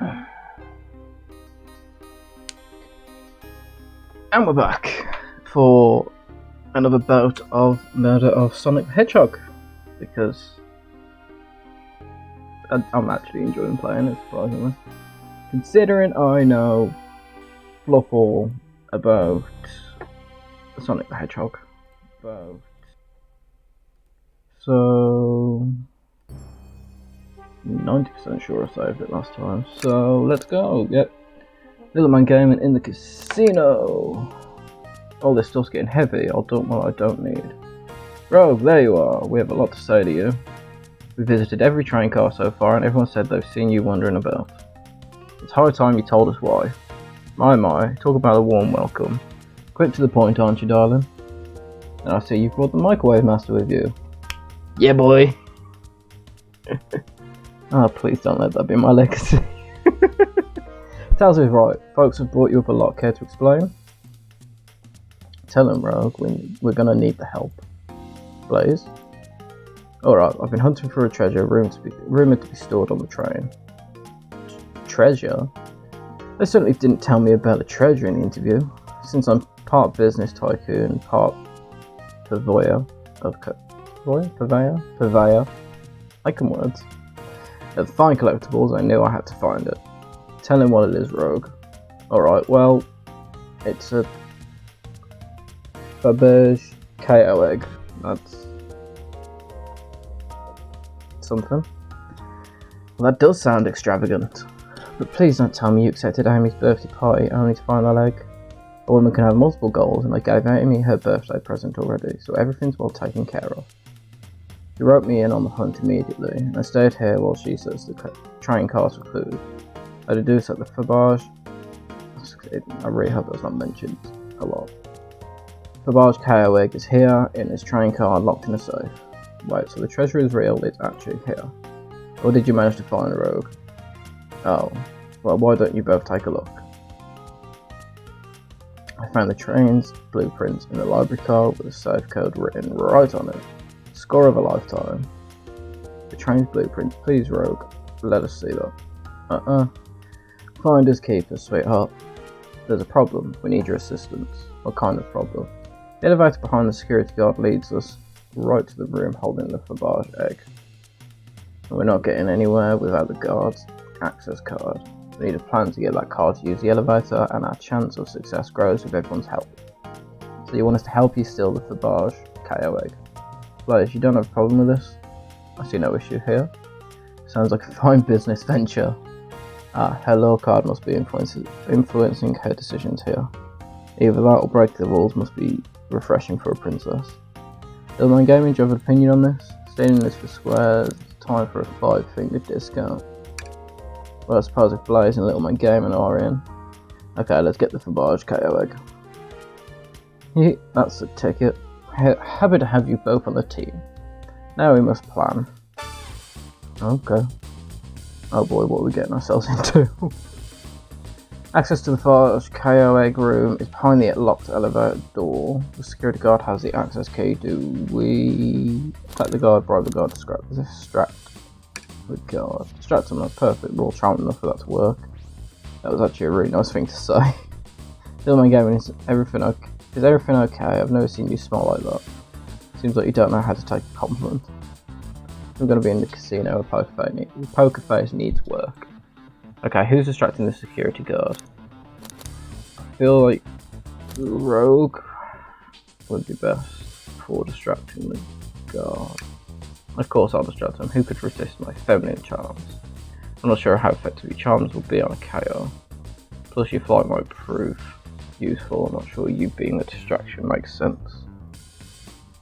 And we're back for another bout of Murder of Sonic the Hedgehog, because I'm actually enjoying playing it, surprisingly. Considering I know fluff all about Sonic the Hedgehog. So 90% sure I saved it last time. So let's go. Get Little Man Gaming in the casino. Oh, this stuff's getting heavy. I'll dump what I don't need. Rogue, there you are. We have a lot to say to you. We visited every train car so far, and everyone said they've seen you wandering about. It's high time you told us why. My, talk about a warm welcome. Quick to the point, aren't you, darling? And I see you've brought the Microwave Master with you. Yeah, boy! Oh, please don't let that be my legacy. Taz is right. Folks have brought you up a lot. Care to explain? Tell him, Rogue. We're gonna need the help. Blaze? Alright, I've been hunting for a treasure rumoured to be stored on the train. Treasure? They certainly didn't tell me about a treasure in the interview. Since I'm part business tycoon, part purveyor. I can words. At Fine Collectibles, I knew I had to find it. Tell him what it is, Rogue. Alright, well, it's a Faberge KO egg. That's something. Well, that does sound extravagant. But please don't tell me you accepted Amy's birthday party only to find that egg. A woman can have multiple goals, and I gave Amy her birthday present already, so everything's well taken care of. She wrote me in on the hunt immediately, and I stayed here while she searched the train cars for clues. I deduced that the Faberge... I really hope that's not mentioned a lot. Faberge KO egg is here, in his train car, locked in a safe. Wait, so the treasure is real, it's actually here. Or did you manage to find Rogue? Oh, well, why don't you both take a look? I found the train's blueprints in the library car with a safe code written right on it. Score of a lifetime. The train's blueprint, please, Rogue. Let us see that. Finders keepers, sweetheart. There's a problem. We need your assistance. What kind of problem? The elevator behind the security guard leads us right to the room holding the Faberge egg. And we're not getting anywhere without the guard's access card. We need a plan to get that card to use the elevator, and our chance of success grows with everyone's help. So you want us to help you steal the Faberge KO egg? Blaze, you don't have a problem with this? I see no issue here. Sounds like a fine business venture. Her law card must be influencing her decisions here. Either that or break the rules must be refreshing for a princess. Little Man Gaming, do you have an opinion on this? Stealing this for squares, time for a 5-finger discount. Well, I suppose if Blaze and Little Man Gaming are in. Okay, let's get the Faberge KO egg. That's the ticket. Happy to have you both on the team. Now we must plan. Okay. Oh boy, what are we getting ourselves into? Access to the Faberge KO egg room is behind the locked elevator door. The security guard has the access key. Do we let the guard, bribe the guard, distract the guard? Distract him, that's perfect. We're all charmed enough for that to work. That was actually a really nice thing to say. Little Man Gaming, is everything okay? Is everything okay? I've never seen you smile like that. Seems like you don't know how to take a compliment. I'm going to be in the casino. Poker face needs work. Okay, who's distracting the security guard? I feel like Rogue would be best for distracting the guard. Of course I'll distract him. Who could resist my feminine charms? I'm not sure how effective your charms will be on a KO. Plus your flight might prove useful. I'm not sure you being the distraction makes sense.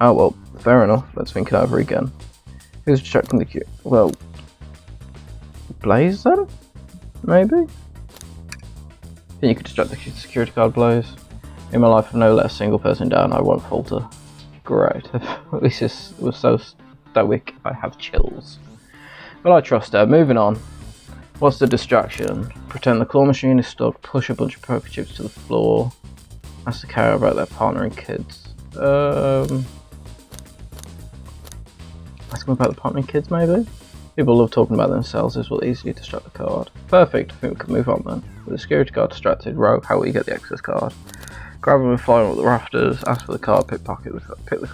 Oh well, fair enough. Let's think it over again. Who's distracting the queue? Well, Blaze then? Maybe? Think you could distract the security guard, Blaze? In my life I've never let a single person down, I won't falter. Great. At least this was so stoic, I have chills. But I trust her. Moving on. What's the distraction? Pretend the claw machine is stuck, push a bunch of poker chips to the floor, ask the carrier about their partner and kids. Ask them about the partner and kids, maybe? People love talking about themselves. This will easily distract the card. Perfect. I think we can move on then. With the security guard distracted, Rogue, how will you get the access card? Grab him and fly him up the rafters. Ask for the card. Pick the pocket. Pick the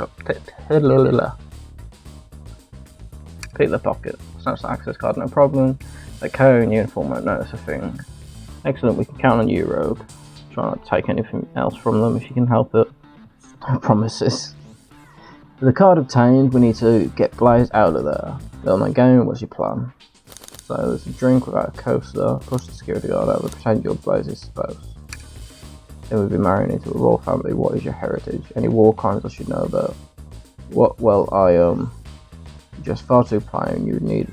pocket. Snatch the access card. No problem. The KO in uniform won't notice a thing. Excellent. We can count on you, Rogue. Try not to take anything else from them if you can help it. No promises. With the card obtained, we need to get Blaze out of there. Well, my game, what's your plan? So there's a drink without a coaster. Push the security guard over. Pretend your Blaze's spouse. Then we'll be married into a royal family. What is your heritage? Any war crimes I should know about? What? Well, I just far too plain. You would need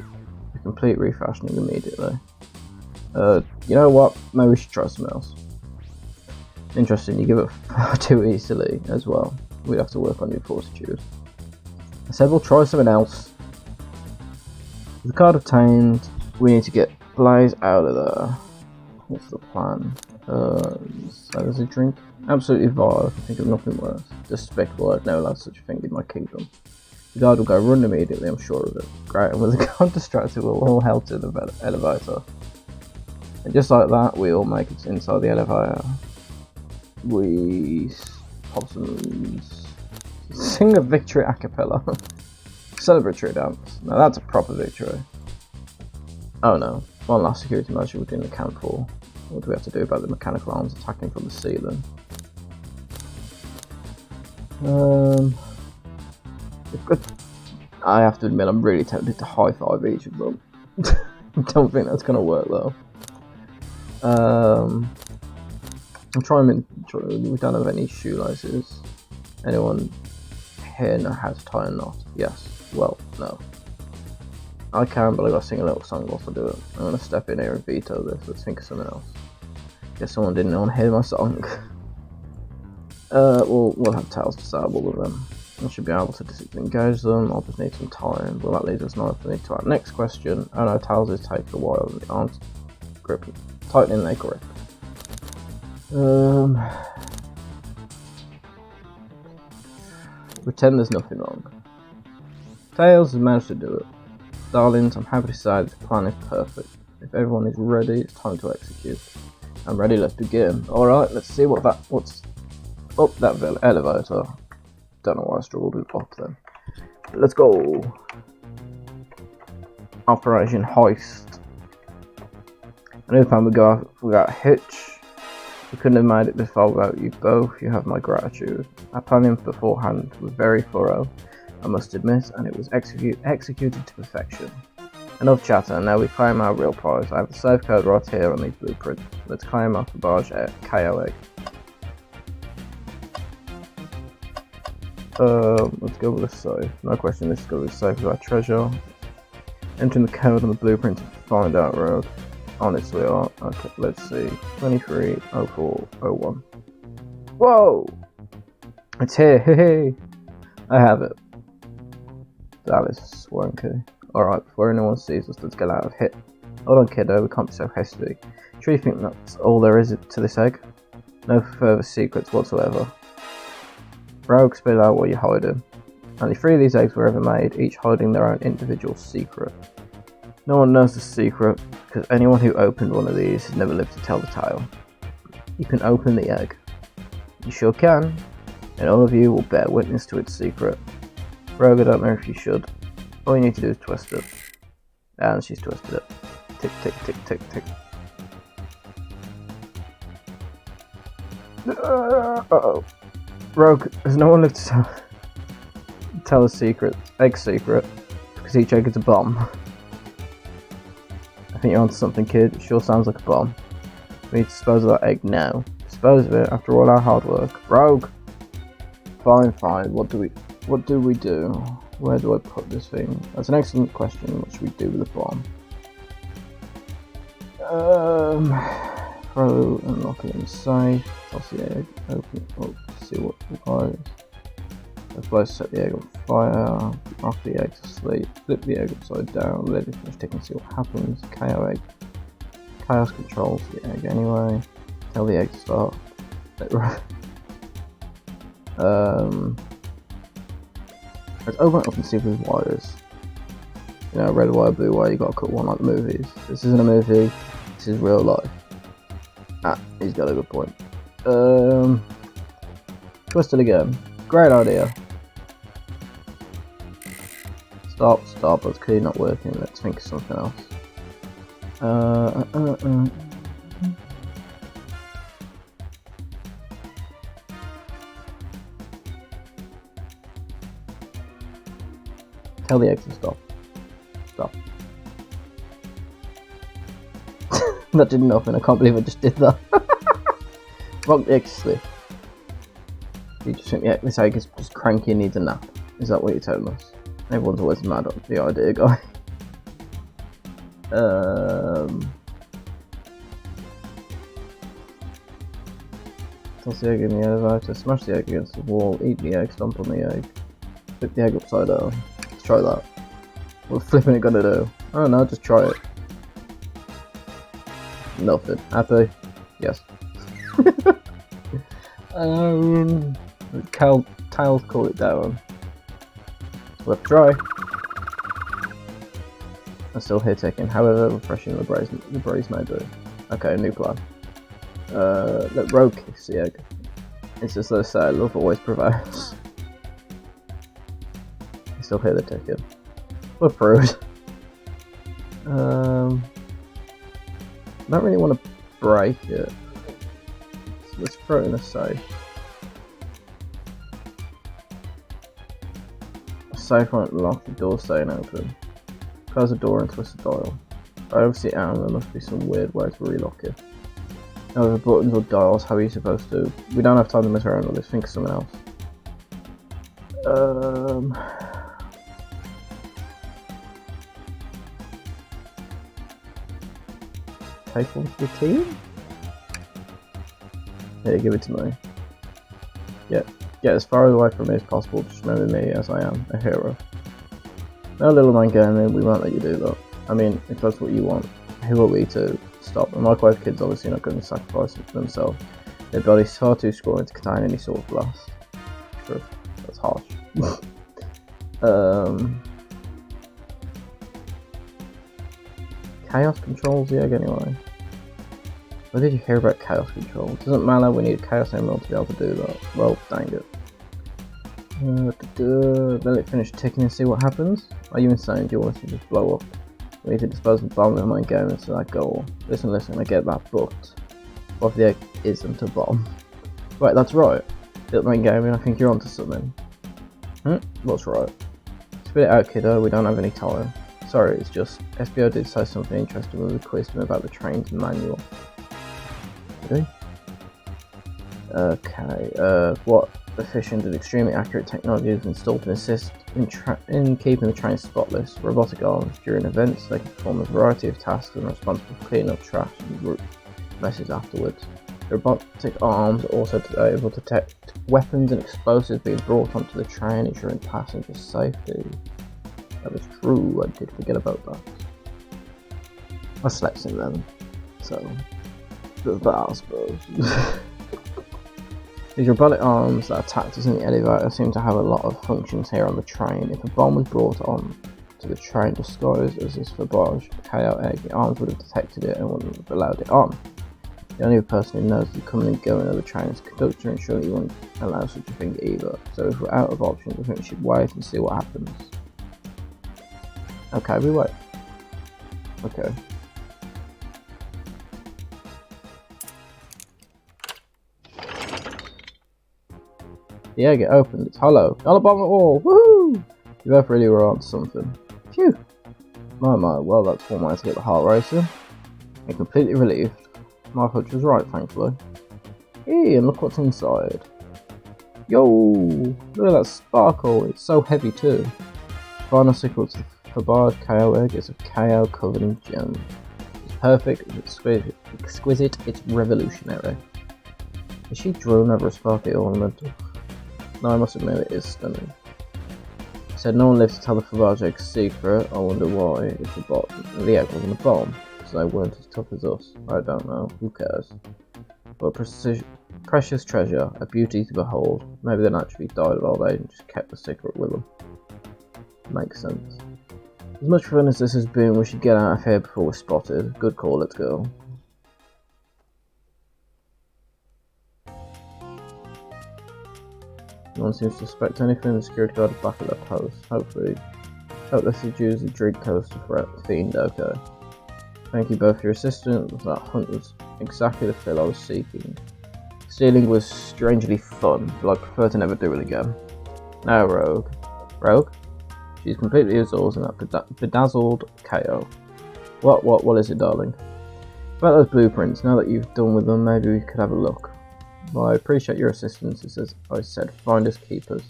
a complete refashioning immediately. You know what? Maybe we should try something else. Interesting. You give up far too easily as well. We'd have to work on your fortitude. I said we'll try something else. With the card obtained, we need to get Blaze out of there. What's the plan? So there's a drink. Absolutely vile. I can think of nothing worse. Despicable. I'd never allow such a thing in my kingdom. The guard will go run immediately, I'm sure of it. Great, and with the guard distracted, we'll all head to the elevator. And just like that, we all make it inside the elevator. We pop some... sing a victory a cappella. Celebratory dance. Now that's a proper victory. Oh no. One last security measure within the camp for. What do we have to do about the mechanical arms attacking from the ceiling? I have to admit, I'm really tempted to high five each of them. Don't think that's gonna work though. I'm trying. We don't have any shoelaces. Anyone here know how to tie a knot? Yes. Well, no. I can, but I gotta sing a little song whilst I do it. I'm gonna step in here and veto this. Let's think of something else. Guess someone didn't want to hear my song. We'll have Tails disable with them. I should be able to disengage them. I'll just need some time. Well, that leaves us nicely to our next question. Oh no, Tails is taking a while. The arms grip, tightening their grip. Pretend there's nothing wrong. Tails has managed to do it. Darlings, I'm happy to say this plan is perfect. If everyone is ready, it's time to execute. I'm ready, let's begin. Alright, let's see what's up that elevator. Don't know why I struggled with up then. Let's go. Operation Heist. I know time we got Hitch. We couldn't have made it this far without you both. You have my gratitude. Our planning beforehand was very thorough, I must admit, and it was executed to perfection. Enough chatter, now we claim our real prize. I have the safe code right here on these blueprints. Let's claim our barge at KOA. Let's go with the safe. No question, this is going to be safe as our treasure. Entering the code on the blueprint to find out road. Honestly, okay, let's see. 230401. Whoa! It's here, hey! I have it. That is swanky. Alright, before anyone sees us, let's get out of here. Hold on, kiddo, we can't be so hasty. Sure you think that's all there is to this egg? No further secrets whatsoever. Rogue, spill out what you're hiding. Only 3 of these eggs were ever made, each hiding their own individual secret. No one knows the secret, because anyone who opened one of these has never lived to tell the tale. You can open the egg. You sure can, and all of you will bear witness to its secret. Rogue, I don't know if you should. All you need to do is twist it. And she's twisted it. Tick, tick, tick, tick, tick. Uh-oh. Rogue, there's no one lived to tell a secret. Egg secret. Because each egg is a bomb. I think you're onto something, kid. It sure sounds like a bomb. We need to dispose of that egg now. Dispose of it after all our hard work. Rogue! Fine, fine. What do we do? Where do I put this thing? That's an excellent question. What should we do with the bomb? Throw and lock it in the safe. Toss the egg. Open it up to see what requires. Let's set the egg on fire. Knock the egg to sleep. Flip the egg upside down. Let it finish ticking. See what happens. KO egg. Chaos controls the egg anyway. Tell the egg to start. Let's open it up and see if there's wires. You know, red wire, blue wire, you gotta cut one like the movies. This isn't a movie, this is real life. Ah, he's got a good point. Twist it again. Great idea. Stop, it's clearly not working. Let's think of something else. Tell the eggs to stop. Stop. That did nothing. I can't believe I just did that. Rock the eggs slip. You just think, yeah, this egg is just cranky and needs a nap. Is that what you're telling us? Everyone's always mad at the idea, guy. Toss the egg in the elevator, smash the egg against the wall, eat the egg, stomp on the egg, flip the egg upside down. Let's try that. What's flipping it gonna do? I don't know, just try it. Nothing. Happy? Yes. Tails call it down. Worth a try. I'm still here ticking, however refreshing the braise may be. Okay, new plan. Let Rogue kiss the egg. It's just they say, love always prevails. I still hear the ticking. What a prude. I don't really want to break it. So let's throw it in a safe. A safe won't lock, the door staying open. Close the door and twist the dial. I obviously am, there must be some weird way to relock it. However, buttons or dials, how are you supposed to? We don't have time to mess around with this, think of something else. Take one for the team? Here, give it to me. Get as far away from me as possible, just remember me as I am, a hero. No little man gaming, we won't let you do that. I mean, if that's what you want, who are we to stop? A microwave kid's obviously not going to sacrifice themselves. Their body's far too scrawny to contain any sort of blast. True, that's harsh. Chaos controls the egg anyway. Where did you hear about chaos control? It doesn't matter, we need a chaos emerald to be able to do that. Well, dang it. Let it finish ticking and see what happens. Are you insane? Do you want us to just blow up? We need to dispose of the bomb and my game to that goal. Listen, I get that, but what if the egg isn't a bomb? Right, that's right. Little man gaming, I think you're onto something. What's right? Spit it out, kiddo, we don't have any time. Sorry, it's just, SBO did say something interesting when we quizzed him about the train's manual. Did he? Okay, what efficient and extremely accurate technology is installed to assist in keeping the train spotless. Robotic arms during events, they can perform a variety of tasks and are responsible for cleaning up trash and root messes afterwards. The robotic arms are also able to detect weapons and explosives being brought onto the train, ensuring passenger safety. That is true, I did forget about that. I slept since then, so there's that, I suppose. These robotic arms that attacked us in the elevator seem to have a lot of functions here on the train. If a bomb was brought on to the train disguised as this Fabage KO egg, the arms would have detected it and wouldn't have allowed it on. The only person who knows the coming and going of the train is the conductor, and surely you won't allow such a thing either. So if we're out of options, I think we should wait and see what happens. Okay, we wait. Okay. The egg opened, it's hollow. Not a bomb at all! Woohoo! You both really were on something. Phew! My, well that's one way to get the heart racing. I'm completely relieved. My hunch was right, thankfully. Hey, and look what's inside. Yo! Look at that sparkle, it's so heavy too. Final secret to the Fabage KO egg is a KO covered in gems. It's perfect, it's exquisite, it's revolutionary. Is she drawn over a sparkly ornament? No, I must admit it is stunning. He said no one lived to tell the Fabage egg's secret. I wonder why, if the egg wasn't a bomb, because they weren't as tough as us. I don't know, who cares? But precious treasure, a beauty to behold. Maybe they naturally died of old age and just kept the secret with them. Makes sense. As much fun as this has been, we should get out of here before we're spotted. Good call, let's go. No one seems to suspect anything. The security guard is back at their post. Hopefully. Hope this is used the drink coast to threat fiend, okay. Thank you both for your assistance. That hunt was exactly the thrill I was seeking. Stealing was strangely fun, but I prefer to never do it again. Now, Rogue. Rogue? She's completely absorbed in that bedazzled KO. What is it, darling? About those blueprints, now that you've done with them, maybe we could have a look. Well, I appreciate your assistance, as I said, finders keepers.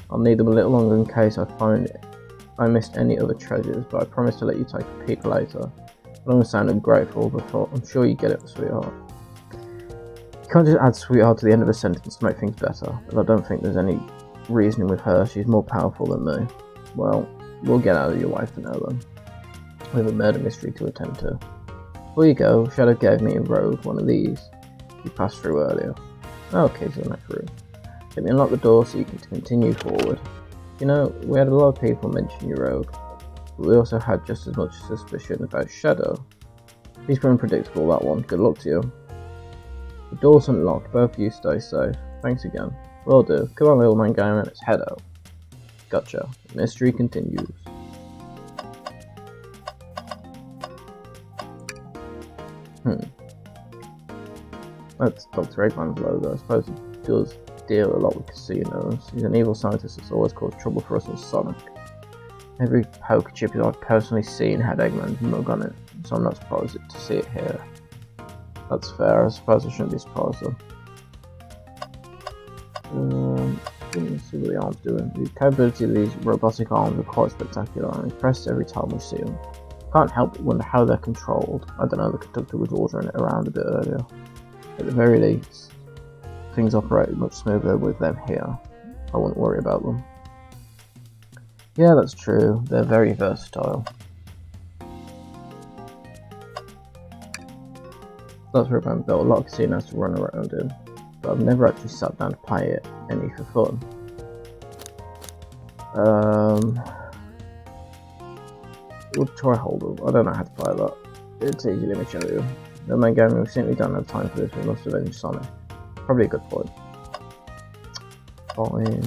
I'll need them a little longer in case I missed any other treasures, but I promise to let you take a peek later. I don't sound ungrateful, but I'm sure you get it, sweetheart. You can't just add sweetheart to the end of a sentence to make things better, but I don't think there's any reasoning with her. She's more powerful than me. Well, we'll get out of your way for now then. We have a murder mystery to attend to. Before you go, Shadow gave me a Rogue one of these you passed through earlier. Okay, to the next room. Let me unlock the door so you can continue forward. You know, we had a lot of people mention your Rogue, but we also had just as much suspicion about Shadow. He's been unpredictable, that one. Good luck to you. The door's unlocked. Both of you stay safe. Thanks again. Will do. Come on, little man, going around. It's Hedgehog. Gotcha. The mystery continues. That's Dr. Eggman's logo. I suppose he does deal a lot with casinos. He's an evil scientist that's always caused trouble for us in Sonic. Every poker chip I've personally seen had Eggman's mug on it, so I'm not surprised to see it here. That's fair. I suppose I shouldn't be surprised though. Let's see what the arm's doing. The capability of these robotic arms are quite spectacular. I'm impressed every time we see them. Can't help but wonder how they're controlled. I don't know, the conductor was ordering it around a bit earlier. At the very least, things operate much smoother with them here. I wouldn't worry about them. Yeah, that's true. They're very versatile. That's where I've built a lot of casinos to run around in, but I've never actually sat down to play it any for fun. We'll try Hold'em. I don't know how to play that. It's easy, let me show you. No main game, we simply don't have time for this. We must avenge Sonic. Probably a good point. Fine.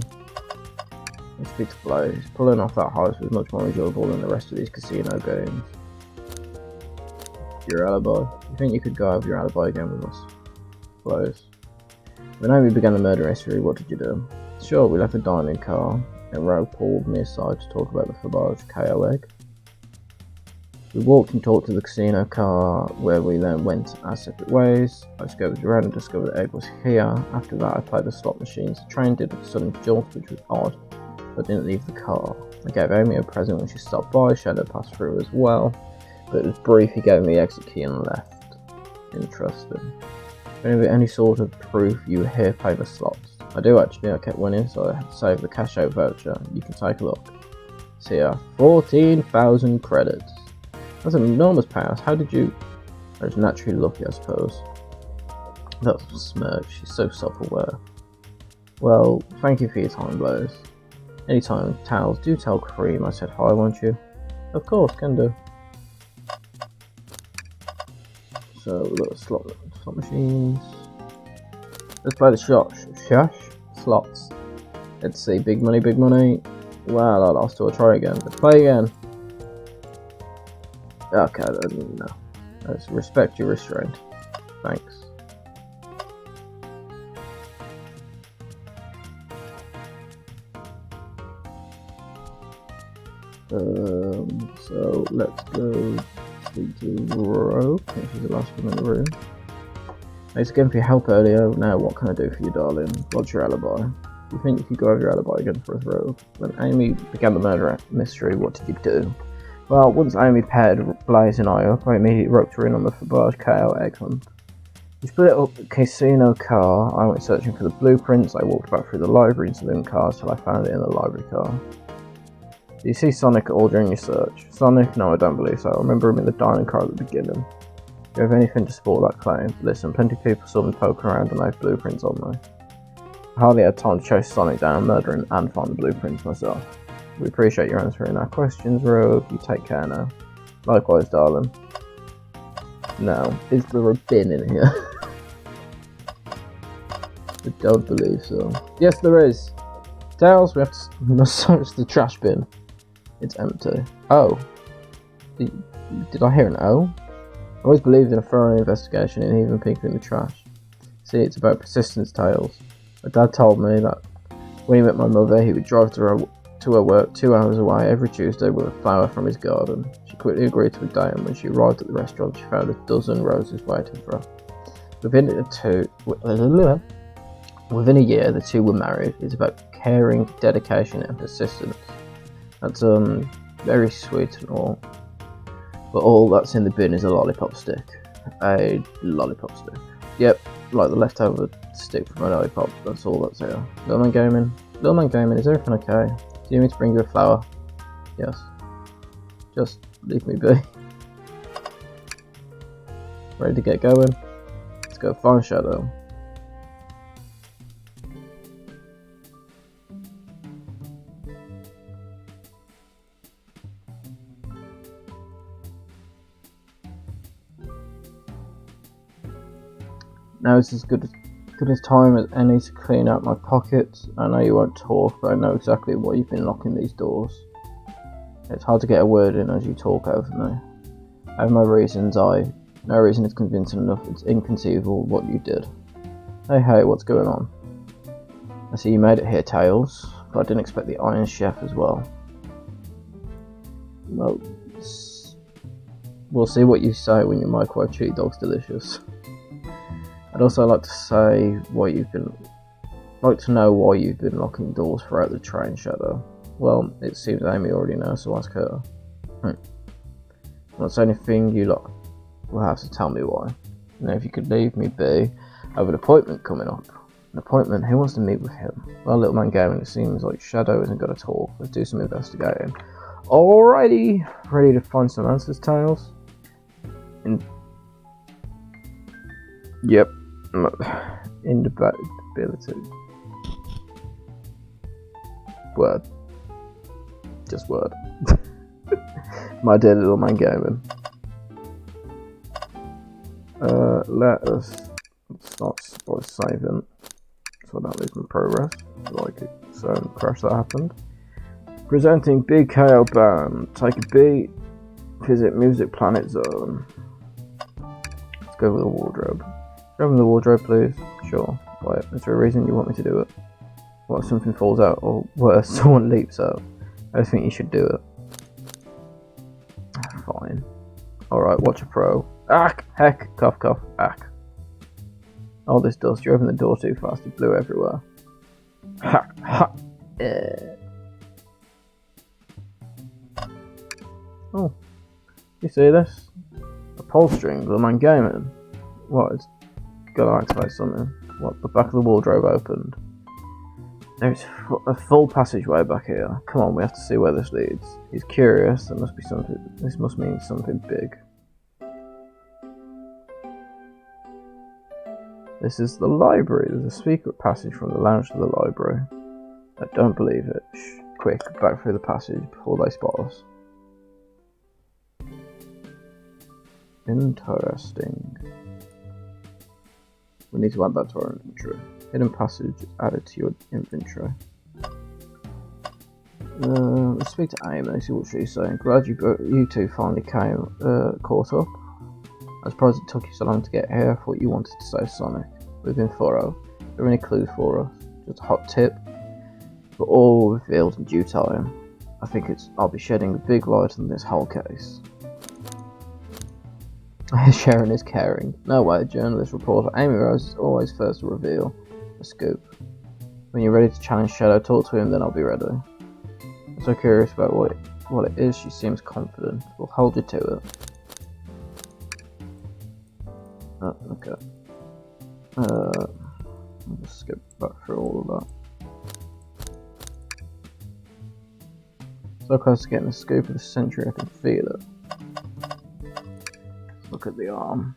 Let's speak to Blaze. Pulling off that heist was much more enjoyable than the rest of these casino games. Your alibi. You think you could go over your alibi again with us? Blaze. When Amy began the murder mystery, what did you do? Sure, we left the dining car, and Rogue pulled me aside to talk about the Fabage KO egg. We walked and talked to the casino car, where we then went our separate ways. I scoped around and discovered the egg was here. After that, I played the slot machines. The train did a sudden jolt, which was odd, but didn't leave the car. I gave Amy a present when she stopped by. Shadow passed through as well, but it was brief. He gave me the exit key and left. Interesting. Any sort of proof you were here, pay the slots. I do actually. I kept winning, so I had to save the cash out voucher. You can take a look. See ya. 14,000 credits. That's an enormous payout. How did you... I was naturally lucky, I suppose. That's a smirk. She's so self-aware. Well, thank you for your time, Blaze. Anytime, Towels, do tell Kareem I said hi, won't you? Of course, can do. So, we've got slot machines. Let's play the slots. Let's see, big money, big money. Well, I lost, so I'll try again. Let's play again. Okay, no. Let's respect your restraint. Thanks. So let's go speak to Rogue. I think she's the last one in the room. Thanks again for your help earlier. Now, what can I do for you, darling? What's your alibi? You think you could go over your alibi again for us, Rogue? When Amy began the murder mystery, what did you do? Well, once Amy paired Blaze and I up, I immediately roped her in on the Fabage KO egg hunt. We split up the casino car. I went searching for the blueprints. I walked back through the library and saloon cars till I found it in the library car. Do you see Sonic at all during your search? Sonic? No, I don't believe so. I remember him in the dining car at the beginning. Do you have anything to support that claim? Listen, plenty of people saw me poking around and I have blueprints on me. I hardly had time to chase Sonic down, murder him, and find the blueprints myself. We appreciate your answering our questions, Rogue. You take care now. Likewise, darling. Now, is there a bin in here? I don't believe so. Yes, there is. Tails, we must search the trash bin. It's empty. Oh. Did I hear an O? I always believed in a thorough investigation and even peeking in the trash. See, it's about persistence, Tails. My dad told me that when he met my mother, he would drive to her work 2 hours away every Tuesday with a flower from his garden. She quickly agreed to a date, and when she arrived at the restaurant, she found a dozen roses waiting for her. Within a year, the two were married. It's about caring, dedication, and persistence. That's very sweet and all. But all that's in the bin is a lollipop stick. A lollipop stick. Yep, like the leftover stick from a lollipop. That's all that's here. Little Man Gaming. Little Man Gaming, is everything okay? Do you need me to bring you a flower? Yes. Just leave me be. Ready to get going? Let's go find Shadow. Now is as good as time as any to clean out my pockets. I know you won't talk, but I know exactly why you've been locking these doors. It's hard to get a word in as you talk over me. I have my reasons. No reason is convincing enough. It's inconceivable what you did. Hey, what's going on? I see you made it here, Tails, but I didn't expect the Iron Chef as well. Well, we'll see what you say when your microwave cheese dog's delicious. I'd also like to know why you've been locking doors throughout the train, Shadow. Well, it seems Amy already knows, so ask her. That's the only thing you lot will have to tell me why. Now, if you could leave me be, I have an appointment coming up. An appointment? Who wants to meet with him? Well, Little Man Gaming, it seems like Shadow isn't going to talk. Let's do some investigating. Alrighty, ready to find some answers, Tails? Yep. Indebatability. Word. Just word. My dear Little Man Gaming. Let's start by saving so I don't lose my progress. Like it, so crash that happened. Presenting Big KO Band. Take a beat. Visit Music Planet Zone. Let's go with the wardrobe. Open the wardrobe, please. Sure. Wait, is there a reason you want me to do it? What if something falls out, or worse, someone leaps out? I think you should do it. Fine. Alright, watch a pro. Ack! Heck! Cough, cough. Ack. Oh, this dust. You opened the door too fast. It blew everywhere. Ha! Ha! Oh. You see this? A pull string. Little Man Gaming. What? It's gotta activate something. What? The back of the wardrobe opened. There's a full passageway back here. Come on, we have to see where this leads. He's curious. There must be something. This must mean something big. This is the library. There's a secret passage from the lounge to the library. I don't believe it. Shh. Quick, back through the passage before they spot us. Interesting. We need to add that to our inventory. Hidden passage added to your inventory. Let's speak to Amy, see what she's saying. Glad you two finally caught up. I suppose it took you so long to get here. I thought you wanted to save Sonic. We've been thorough. Are there any clues for us? Just a hot tip. But all revealed in due time. I think I'll be shedding a big light on this whole case. Sharon is caring. No way, journalist reporter Amy Rose is always first to reveal a scoop. When you're ready to challenge Shadow, talk to him, then I'll be ready. I'm so curious about what it is. She seems confident. We'll hold you to it. Oh, okay. I'll just skip back through all of that. So close to getting the scoop of the century, I can feel it. Look at the arm.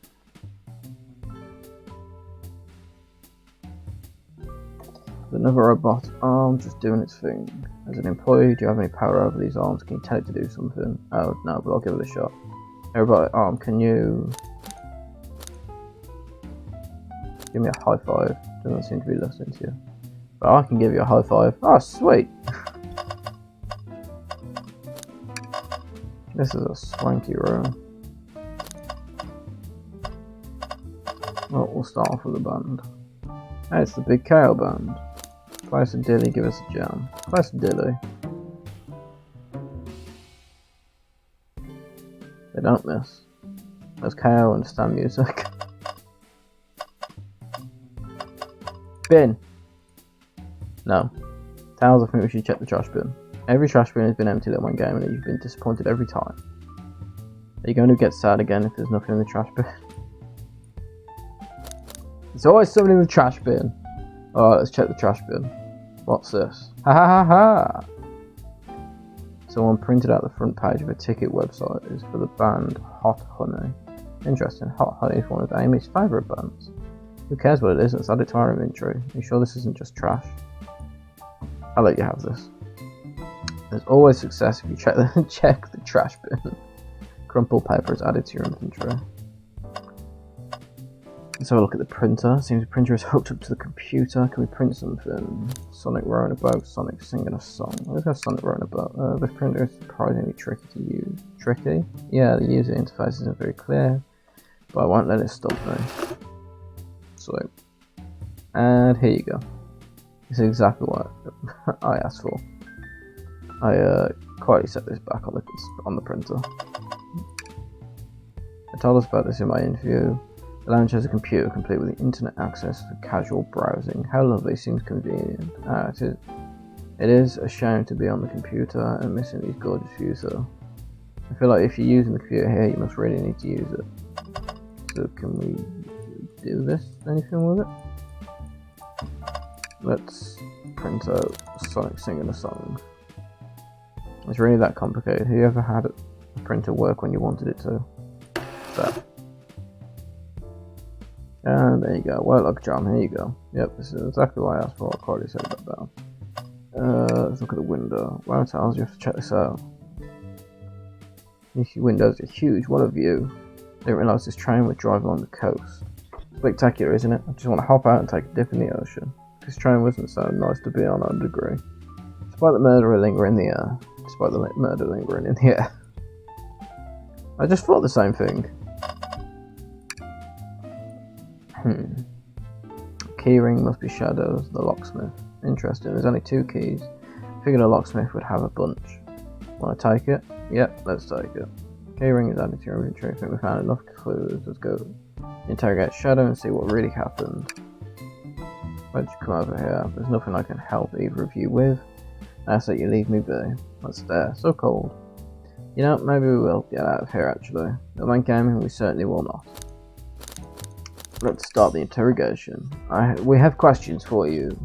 Another robot arm just doing its thing. As an employee, do you have any power over these arms? Can you tell it to do something? Oh, no, but I'll give it a shot. Hey, robotic arm, can you give me a high five? Doesn't seem to be listening to you. But I can give you a high five. Oh, sweet! This is a swanky room. Well, we'll start off with a band. Hey, it's the Big Kale Band. Play us a dilly, give us a jam. Play us a dilly. They don't miss. Does KO understand music? Bin! No. Tails, I think we should check the trash bin. Every trash bin has been emptied at one game and you've been disappointed every time. Are you going to get sad again if there's nothing in the trash bin? There's always something in the trash bin. Alright, let's check the trash bin. What's this? Ha ha ha ha! Someone printed out the front page of a ticket website. It's for the band Hot Honey. Interesting, Hot Honey is one of Amy's favourite bands. Who cares what it is? Let's add it to our inventory. Are you sure this isn't just trash? I'll let you have this. There's always success if you check the trash bin. Crumpled paper is added to your inventory. Let's have a look at the printer. Seems the printer is hooked up to the computer. Can we print something? Sonic rowing a boat, Sonic singing a song. Let's go Sonic rowing a boat. This printer is surprisingly tricky to use. Tricky? Yeah, the user interface isn't very clear, but I won't let it stop me. Sweet. And here you go. This is exactly what I asked for. I quietly set this back on the printer. I told us about this in my interview. The lounge has a computer complete with internet access for casual browsing. How lovely, seems convenient. It is a shame to be on the computer and missing these gorgeous views though. I feel like if you're using the computer here, you must really need to use it. So can we do this? Anything with it? Let's print out Sonic singing a song. It's really that complicated. Have you ever had a printer work when you wanted it to? So. And there you go. Well, look, John, here you go. Yep, this is exactly what I asked for. I already said that down. Let's look at the window. Wow, Charles, you have to check this out. These windows are huge. What a view. Didn't realise this train would drive along the coast. Spectacular, isn't it? I just want to hop out and take a dip in the ocean. This train wasn't so nice to be on, I'd agree. Despite the murder lingering in the air. I just thought the same thing. Keyring must be Shadows, the locksmith. Interesting, there's only 2 keys. Figured a locksmith would have a bunch. Wanna take it? Yep, let's take it. Keyring is added to your inventory. I think we found enough clues. Let's go interrogate Shadow and see what really happened. Why'd you come over here? There's nothing I can help either of you with. I ask that you leave me be. What's there? So cold. You know, maybe we will get out of here actually. The man came and we certainly will not. Let's start the interrogation. We have questions for you.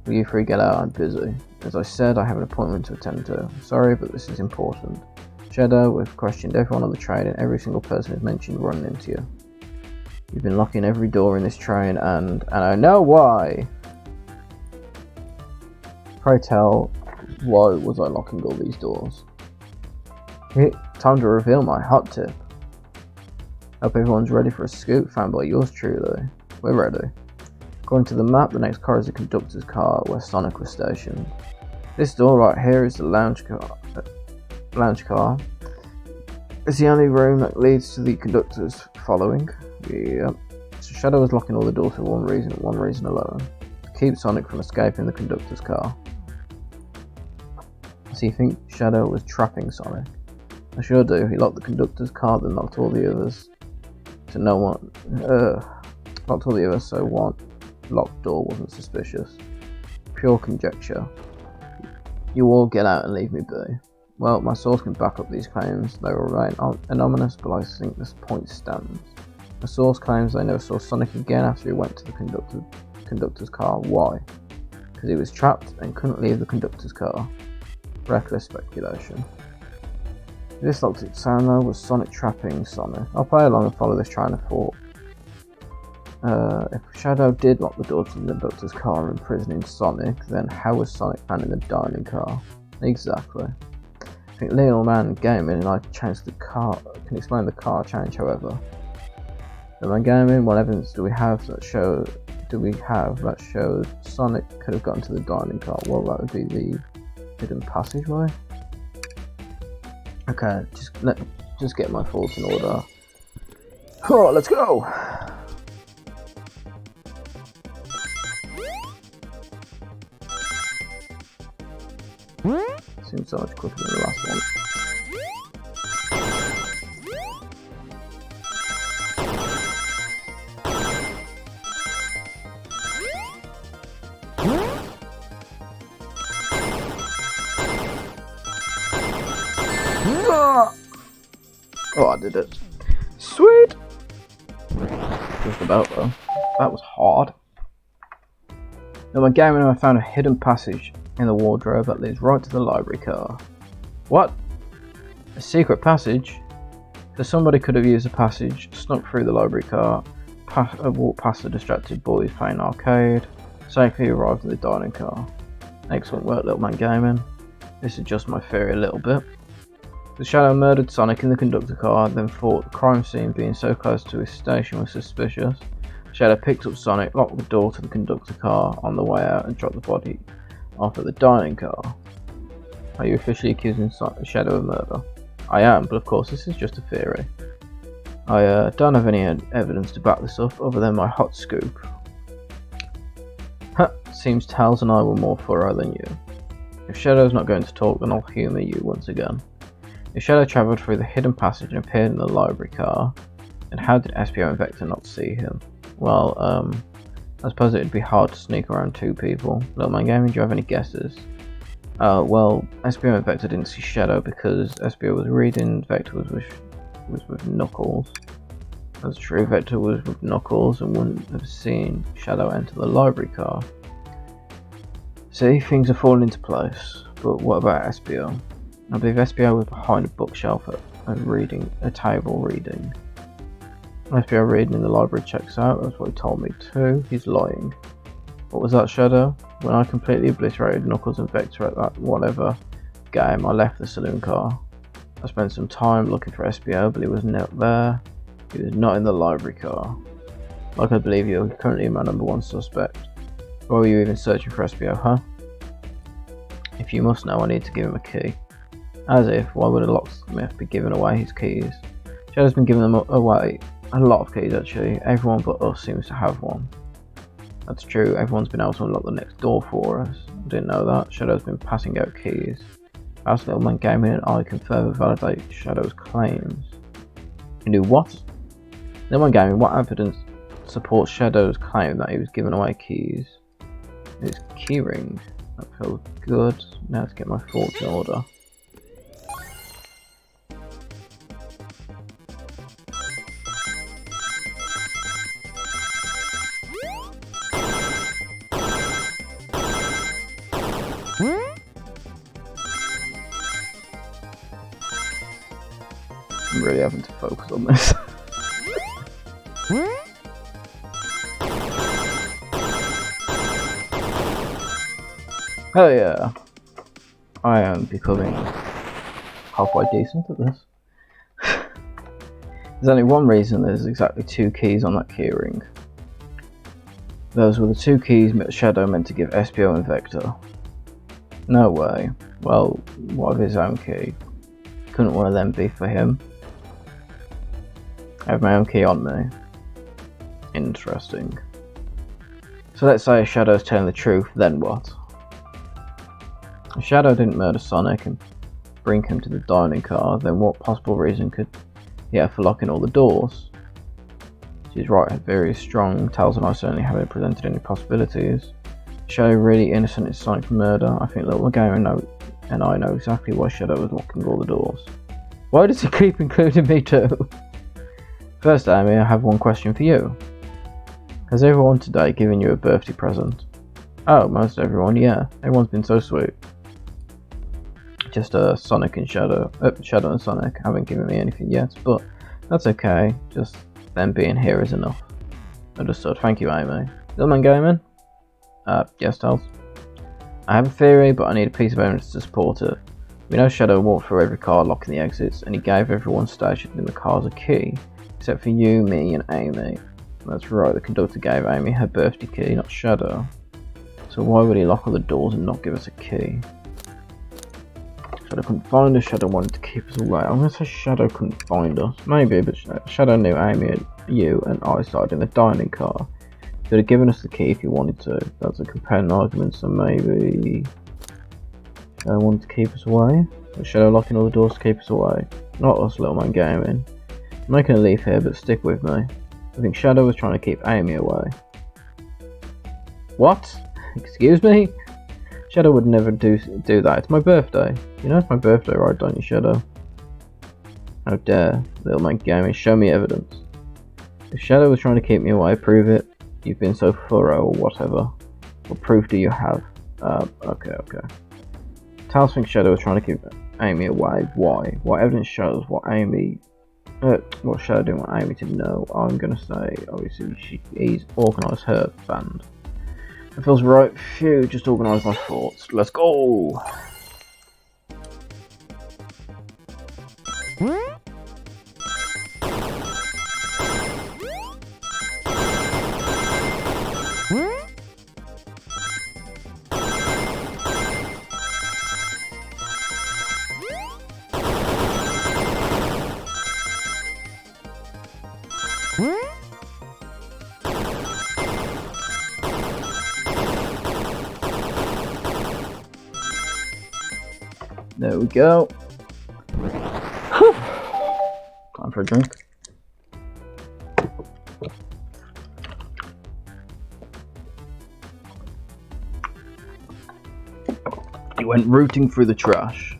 Will you three get out? I'm busy. As I said, I have an appointment to attend to. Sorry, but this is important. Shadow, we've questioned everyone on the train and every single person who's mentioned running into you. You've been locking every door in this train and I know why. Pray tell, why was I locking all these doors? Time to reveal my hot tip. Hope everyone's ready for a scoop found by yours truly. We're ready. According to the map, the next car is the conductor's car where Sonic was stationed. This door right here is the lounge car. It's the only room that leads to the conductor's following. Yep. So Shadow was locking all the doors for one reason alone. To keep Sonic from escaping the conductor's car. So you think Shadow was trapping Sonic? I sure do. He locked the conductor's car, then locked all the others. Locked all the others so one locked door wasn't suspicious. Pure conjecture. You all get out and leave me be. Well, my source can back up these claims. They will remain anonymous, but I think this point stands. My source claims they never saw Sonic again after he went to the conductor's car. Why? Because he was trapped and couldn't leave the conductor's car. Reckless speculation. This logic sound though was Sonic trapping Sonic. I'll play along and follow this train of thought. If Shadow did lock the door to the Doctor's car and imprisoning Sonic, then how was Sonic found in the dining car? Exactly. I think Little Man Gaming and I changed the car can explain the car change, however. Little Man Gaming, what evidence do we have that shows Sonic could have gotten to the dining car? Well, that would be the hidden passageway. Okay, just get my thoughts in order. Oh, let's go! Seems so much quicker than the last one. Oh, I did it. Sweet! Just about though. That was hard. Now, my game and I found a hidden passage in the wardrobe that leads right to the library car. What? A secret passage? So somebody could have used the passage, snuck through the library car, walked past the distracted boys playing arcade, safely arrived in the dining car. Excellent work, Little Man Gaming. This is just my theory a little bit. The Shadow murdered Sonic in the conductor car, then thought the crime scene being so close to his station was suspicious. Shadow picked up Sonic, locked the door to the conductor car on the way out and dropped the body off at the dining car. Are you officially accusing Shadow of murder? I am, but of course this is just a theory. I don't have any evidence to back this up other than my hot scoop. Seems Tails and I were more thorough than you. If Shadow's not going to talk, then I'll humour you once again. If Shadow travelled through the hidden passage and appeared in the library car, then how did Espio and Vector not see him? Well, I suppose it'd be hard to sneak around two people. Little Man Gaming, do you have any guesses? Well, Espio and Vector didn't see Shadow because Espio was reading, Vector was with Knuckles. That's true, Vector was with Knuckles and wouldn't have seen Shadow enter the library car. See, things are falling into place. But what about Espio? I believe Espio was behind a bookshelf at a table reading. Espio reading in the library checks out, that's what he told me too. He's lying. What was that, Shadow? When I completely obliterated Knuckles and Vector at that whatever game, I left the saloon car. I spent some time looking for Espio, but he was not there. He was not in the library car. Like I believe you're currently my #1 suspect. Why were you even searching for Espio, huh? If you must know, I need to give him a key. As if, why would a locksmith be giving away his keys? Shadow's been giving them away. A lot of keys actually. Everyone but us seems to have one. That's true, everyone's been able to unlock the next door for us. I didn't know that. Shadow's been passing out keys. Perhaps Little Man Gaming and I can further validate Shadow's claims. Can do what? Little Man Gaming, what evidence supports Shadow's claim that he was giving away keys? His keyring. That feels good. Now to get my thoughts in order. I'm really having to focus on this. Oh yeah, I am becoming halfway decent at this. There's only one reason there's exactly 2 keys on that keyring. Those were the 2 keys Shadow meant to give Espio and Vector. No way. Well, what of his own key? Couldn't one of them be for him? I have my own key on me. Interesting. So let's say Shadow's telling the truth, then what? If Shadow didn't murder Sonic and bring him to the dining car, then what possible reason could he have for locking all the doors? She's right, very strong. Tails and I certainly haven't presented any possibilities. Shadow really innocent in Sonic's murder? I think Little Gamer and I know exactly why Shadow was locking all the doors. Why does he keep including me too? First, Amy, I have one question for you. Has everyone today given you a birthday present? Oh, most everyone, yeah. Everyone's been so sweet. Just Sonic and Shadow and Sonic haven't given me anything yet, but that's okay. Just them being here is enough. Understood. Thank you, Amy. Little man gaming? Yes, Tals. I have a theory, but I need a piece of evidence to support it. We know Shadow walked through every car locking the exits, and he gave everyone stationed in the cars a key, except for you, me, and Amy. That's right, the conductor gave Amy her birthday key, not Shadow. So why would he lock all the doors and not give us a key? Shadow couldn't find us, Shadow wanted to keep us away. I'm going to say Shadow couldn't find us. Maybe, but Shadow knew Amy and you and I started in the dining car. He could have given us the key if he wanted to. That's a compelling argument, so maybe Shadow wanted to keep us away? Was Shadow locking all the doors to keep us away? Not us, little man gaming. I'm making a leap here, but stick with me. I think Shadow was trying to keep Amy away. What? Excuse me? Shadow would never do that. It's my birthday. You know it's my birthday, right, don't you, Shadow? How dare, little man gaming, show me evidence. If Shadow was trying to keep me away, prove it. You've been so thorough or whatever. What proof do you have? Okay. Tals thinks Shadow was trying to keep Amy away. Why? What evidence shows what Shadow didn't want Amy to know? I'm gonna say, obviously, he's organised her band. It feels right. Phew, just organised my thoughts. Let's go! There we go. Time for a drink. He went rooting through the trash.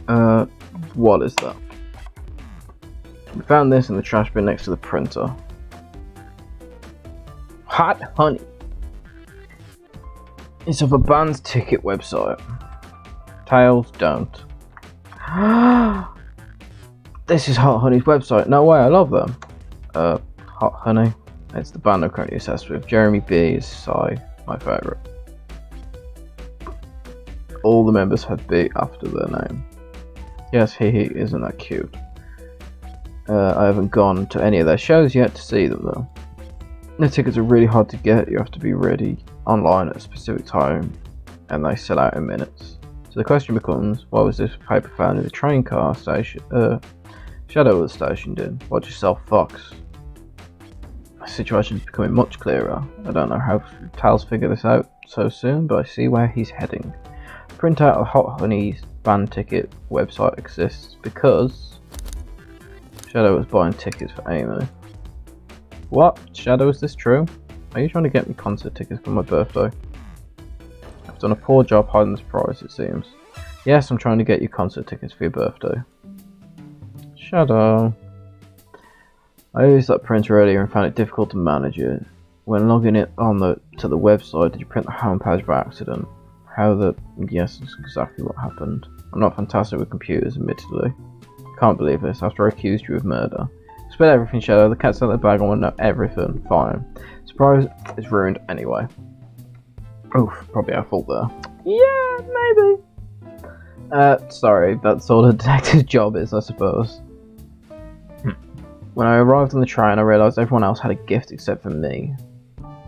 What is that? We found this in the trash bin next to the printer. Hot honey. It's of a band's ticket website. Tails don't. This is Hot Honey's website. No way, I love them. Hot Honey. It's the band I'm currently obsessed with. Jeremy B is Psy, my favourite. All the members have B after their name. Yes, he isn't that cute. I haven't gone to any of their shows yet to see them though. The tickets are really hard to get. You have to be ready online at a specific time, and they sell out in minutes. So the question becomes, why was this paper found in the train car station? Shadow was stationed in. Watch yourself, Fox. The situation is becoming much clearer. I don't know how Tals figure this out so soon, but I see where he's heading. Print out of Hot Honey's band ticket website exists because Shadow was buying tickets for Amy. What? Shadow, is this true? Are you trying to get me concert tickets for my birthday? I've done a poor job hiding this prize, it seems. Yes, I'm trying to get you concert tickets for your birthday. Shadow. I used that printer earlier and found it difficult to manage it. When logging it to the website, did you print the homepage by accident? Yes, that's exactly what happened. I'm not fantastic with computers, admittedly. Can't believe this, after I accused you of murder. Spill everything, Shadow. The cat's out of the bag, I want to know everything. Fine. Surprise is ruined anyway. Oof, probably our fault there. Yeah, maybe. Sorry, that's all a detective's job is, I suppose. When I arrived on the train, I realised everyone else had a gift except for me.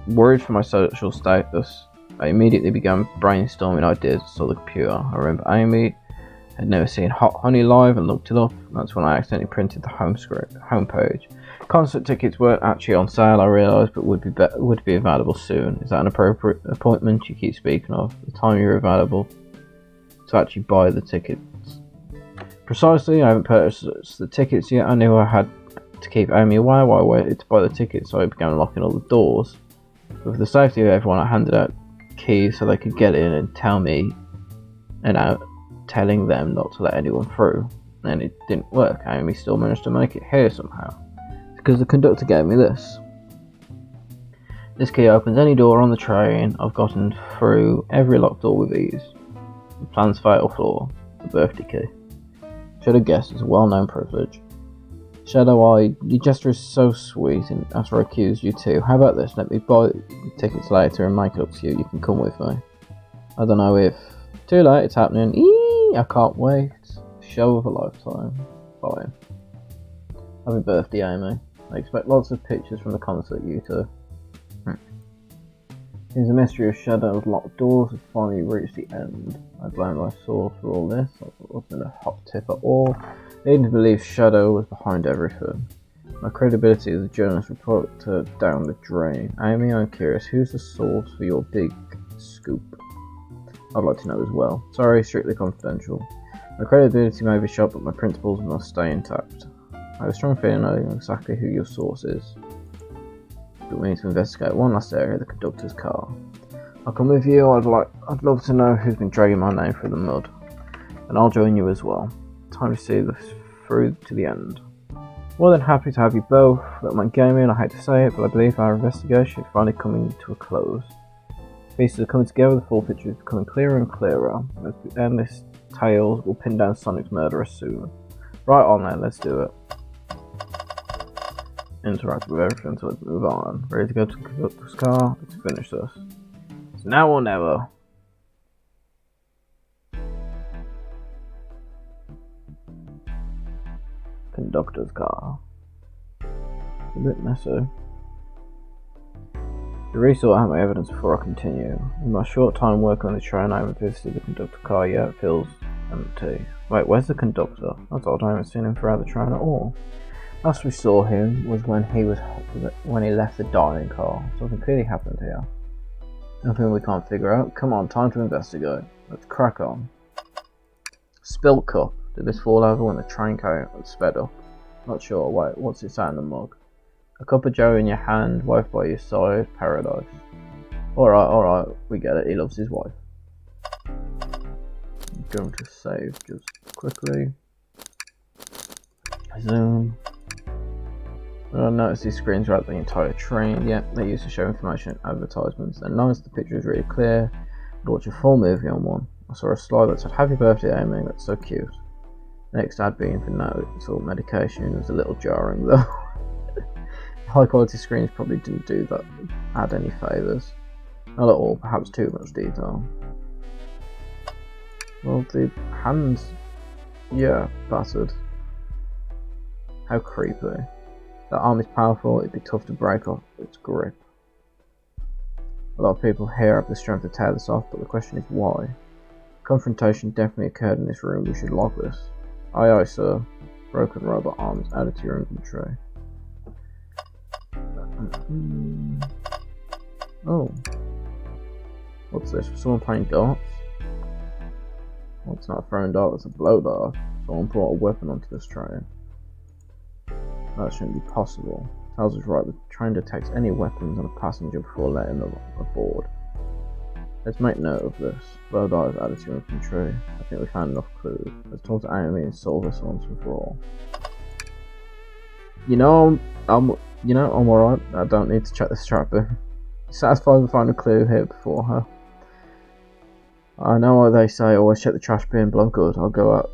Worried for my social status, I immediately began brainstorming ideas on the computer. I remember Amy had never seen Hot Honey live and looked it up. That's when I accidentally printed the homepage. Concert tickets weren't actually on sale, I realised, but would be available soon. Is that an appropriate appointment you keep speaking of? The time you're available to actually buy the tickets? Precisely, I haven't purchased the tickets yet. I knew I had to keep Amy away while I waited to buy the tickets, so I began locking all the doors. But for the safety of everyone, I handed out keys so they could get in and tell me and out, telling them not to let anyone through. And it didn't work. Amy still managed to make it here somehow. Because the conductor gave me this. This key opens any door on the train. I've gotten through every locked door with ease. The plan's fatal flaw, the birthday key. Should have guessed it's a well-known privilege. Shadow Eye, your gesture is so sweet, and after I accused you too. How about this? Let me buy tickets later and make it up to you. You can come with me. I don't know if... Too late, it's happening. Eee, I can't wait. Show of a lifetime. Fine. Happy birthday, Amy. I expect lots of pictures from the concert, you two. Seems a mystery of Shadow's locked doors has finally reached the end. I blame my soul for all this. I wasn't a hot tip at all. Needing to believe Shadow was behind everything. My credibility as a journalist reporter down the drain. Amy, I'm curious, who's the source for your big scoop? I'd like to know as well. Sorry, strictly confidential. My credibility may be shot, but my principles must stay intact. I have a strong feeling knowing exactly who your source is. We need to investigate one last area, the conductor's car. I'll come with you. I'd love to know who's been dragging my name through the mud. And I'll join you as well. Time to see this through to the end. More than happy to have you both. Little Man Gaming, I hate to say it, but I believe our investigation is finally coming to a close. Pieces are coming together, the full picture is becoming clearer and clearer. As we end this tale, we'll pin down Sonic's murderer soon. Right on then, let's do it. Interact with everything, so let's move on. Ready to go to the conductor's car? Let's finish this. It's now or never. Conductor's car. It's a bit messy. To resort out my evidence before I continue. In my short time working on the train, I haven't visited the conductor car yet. It feels empty. Wait, where's the conductor? That's odd, I haven't seen him throughout the train at all. Last we saw him was when he left the dining car. Something clearly happened here. Nothing we can't figure out. Come on, time to investigate. Let's crack on. Spilt cup. Did this fall over when the train came and sped up? Not sure. Wait, what's it say in the mug? A cup of joe in your hand, wife by your side, paradise. Alright, we get it. He loves his wife. I'm going to save just quickly. Zoom. I noticed these screens throughout the entire train. Yep, they used to show information and advertisements. And nice, the picture is really clear. I'd watch a full movie on one. I saw a slide that said, "Happy birthday, Amy." That's so cute. Next ad being for now, it's all medication. It was a little jarring though. High quality screens probably didn't do that ad any favours. Not at all, perhaps too much detail. Well, the hands, yeah, battered. How creepy. That arm is powerful, it'd be tough to break off its grip. A lot of people here have the strength to tear this off, but the question is why? Confrontation definitely occurred in this room, we should lock this. Aye aye sir. Broken robot arms added to your inventory. Oh. What's this? Someone playing darts? Well, it's not a throwing dart, it's a blow dart. Someone brought a weapon onto this train. That shouldn't be possible. Tells us right, the train detects any weapons on a passenger before letting them aboard. Let's make note of this. Blow dart is added to your inventory. I think we found enough clues. Let's talk to Amy and solve this once and for all. I'm alright. I don't need to check this trapper. Satisfied with finding a clue here before her. I know what they say, always check the trash bin, but I'm good. I'll go out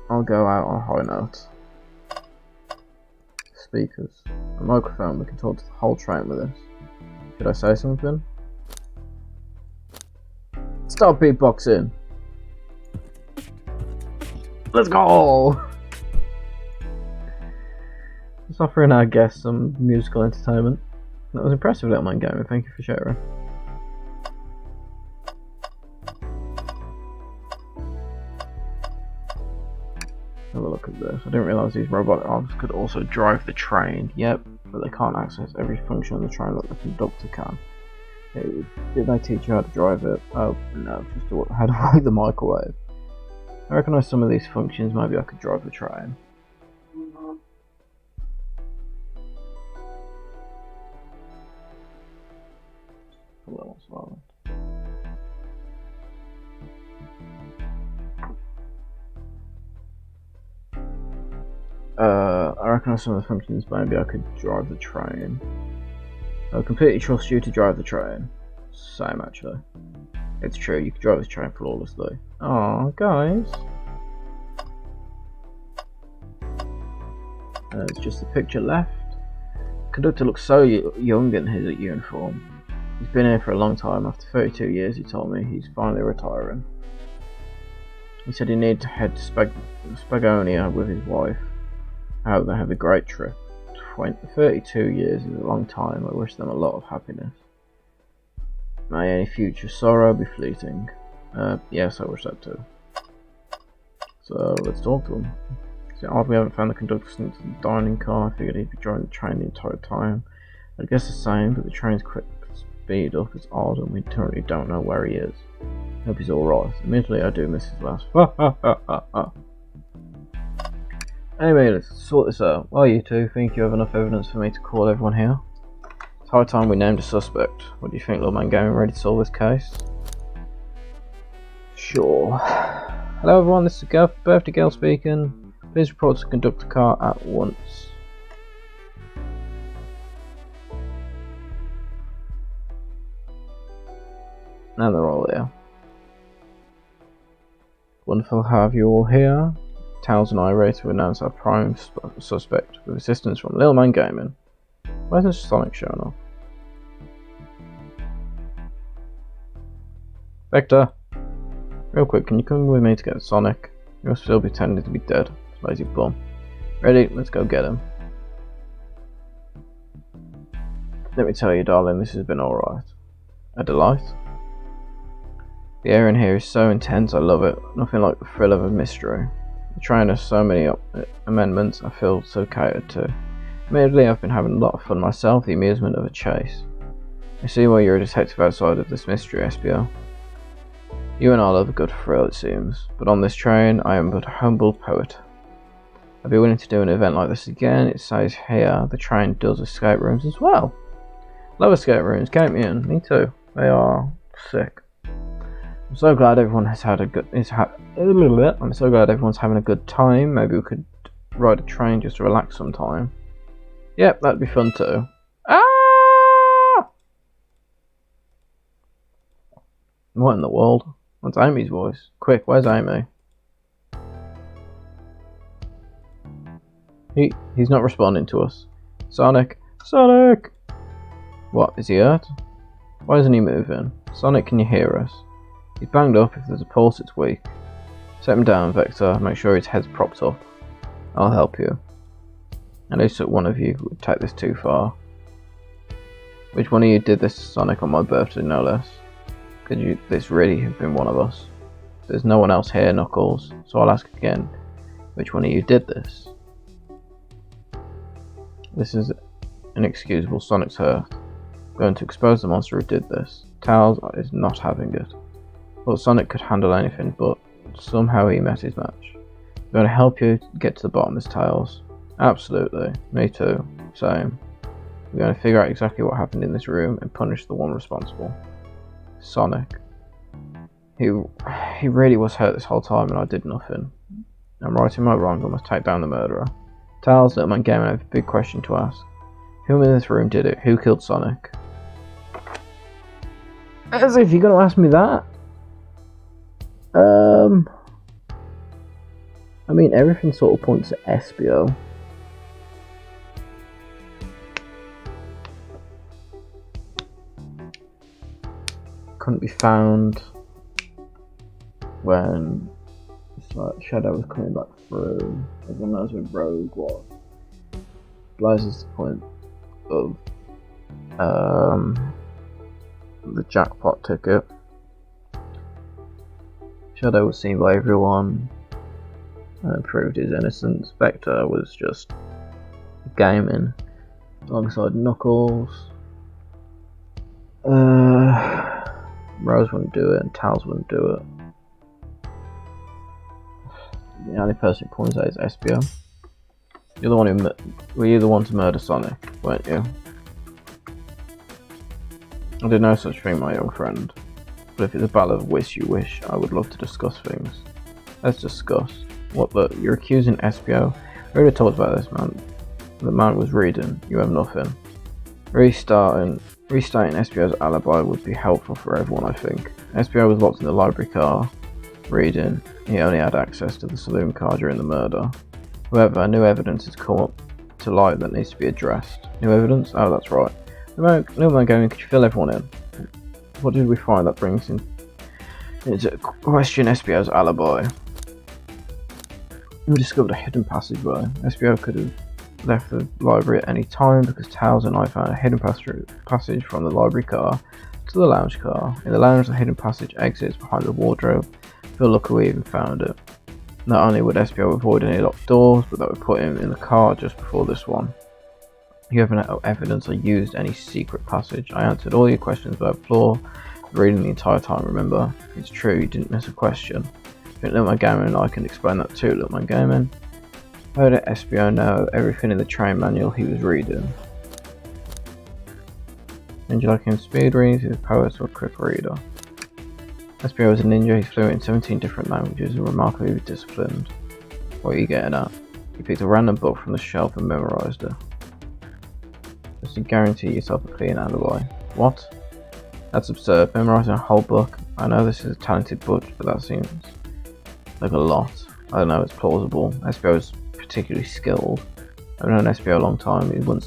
on a high note. Speakers. A microphone, we can talk to the whole train with this. Should I say something? Stop beatboxing! Let's go! Just offering our guests some musical entertainment. That was impressive, Little Man Gaming, thank you for sharing. Have a look at this. I didn't realise these robot arms could also drive the train. Yep, but they can't access every function of the train like the conductor can. Did they teach you how to drive it? Oh, no, just how to work the microwave. I recognise some of these functions, maybe I could drive the train. A little silent. I recognise some of the functions, maybe I could drive the train. I completely trust you to drive the train. Same actually. It's true, you can drive this train flawlessly. Aw, guys. There's just a picture left. Conductor looks so young in his uniform. He's been here for a long time. After 32 years, he told me he's finally retiring. He said he needed to head to Spagonia with his wife. I hope they have a great trip. 32 years is a long time. I wish them a lot of happiness. May any future sorrow be fleeting. Yes, I wish that too. So let's talk to him. It's odd we haven't found the conductor since the dining car. I figured he'd be driving the train the entire time. I guess the same, but the train's quick speed up is odd and we currently don't know where he is. Hope he's alright. Admittedly, I do miss his laugh. Anyway, let's sort this out. Well, you two think you have enough evidence for me to call everyone here? It's high time we named a suspect. What do you think, little man gaming? Ready to solve this case? Sure. Hello everyone, this is Birthday Girl speaking. Please report to conductor car at once. And they're all here. Wonderful to have you all here. Towels and I ready to announce our prime suspect with assistance from Little Man Gaming. Why isn't Sonic showing up? Vector! Real quick, can you come with me to get Sonic? You must still be pretending to be dead. Lazy bum. Ready? Let's go get him. Let me tell you, darling, this has been alright. A delight? The air in here is so intense, I love it. Nothing like the thrill of a mystery. The train has so many amendments, I feel so catered to. Admittedly, I've been having a lot of fun myself, the amusement of a chase. I see why you're a detective outside of this mystery, SBO. You and I love a good thrill, it seems, but on this train, I am but a humble poet. I'd be willing to do an event like this again. It says here the train does escape rooms as well. Love escape rooms, count me in. Me too. They are sick. I'm so glad everyone has had a good. I'm so glad everyone's having a good time. Maybe we could ride a train just to relax sometime. Yep, that'd be fun too. Ah! What in the world? That's Amy's voice. Quick, where's Amy? He's not responding to us. Sonic! Sonic! What, is he hurt? Why isn't he moving? Sonic, can you hear us? He's banged up. If there's a pulse, it's weak. Set him down, Vector. Make sure his head's propped up. I'll help you. At least one of you would take this too far. Which one of you did this to Sonic on my birthday, no less? Could this really have been one of us? There's no one else here, Knuckles, so I'll ask again. Which one of you did this? This is inexcusable. Sonic's hurt. I'm going to expose the monster who did this. Tails is not having it. Thought Sonic could handle anything, but somehow he met his match. I'm going to help you get to the bottom of this, Tails. Absolutely. Me too. Same. We're going to figure out exactly what happened in this room and punish the one responsible. Sonic. He really was hurt this whole time and I did nothing. I'm right in my wrong. I must take down the murderer. Tails, Little Man Gaming, I have a big question to ask. Who in this room did it? Who killed Sonic? As if you're going to ask me that? I mean, everything sort of points at SBO. Couldn't be found when Shadow was coming back through. Everyone knows where Rogue was. Blazes the point of the jackpot ticket. Shadow was seen by everyone and proved his innocence. Vector was just gaming alongside Knuckles. Rose wouldn't do it and Tails wouldn't do it. The only person who points out is SBO. You're the one were you the one to murder Sonic, weren't you? I did no such thing, my young friend. But if it's a battle of wish you wish, I would love to discuss things. Let's discuss. What you're accusing SBO? We already talked about this, man. The man was reading. You have nothing. Restarting SBO's alibi would be helpful for everyone, I think. SBO was locked in the library car, reading. He only had access to the saloon car during the murder. However, new evidence has come up to light that needs to be addressed. New evidence? Oh, that's right. No, Gaming, could you fill everyone in? What did we find that brings into question SBO's alibi? We discovered a hidden passageway. SBO could have left the library at any time because Tails and I found a hidden passage from the library car to the lounge car. In the lounge, the hidden passage exits behind the wardrobe. Feel lucky we even found it. Not only would SBO avoid any locked doors, but that would put him in the car just before this one. You have no evidence I used any secret passage. I answered all your questions by the floor, reading the entire time, remember? It's true, you didn't miss a question. Little Man Gaming and I can explain that too, Little Man Gaming. How did SBO know everything in the train manual he was reading? Ninja like him speed reads, his powers were quick reader. SBO is a ninja, he's fluent in 17 different languages and remarkably disciplined. What are you getting at? He picked a random book from the shelf and memorized it. Just to guarantee yourself a clean alibi. What? That's absurd, memorizing a whole book. I know this is a talented butch, but that seems like a lot. I don't know, it's plausible. SBO is particularly skilled. I've known SBO a long time, he wouldn't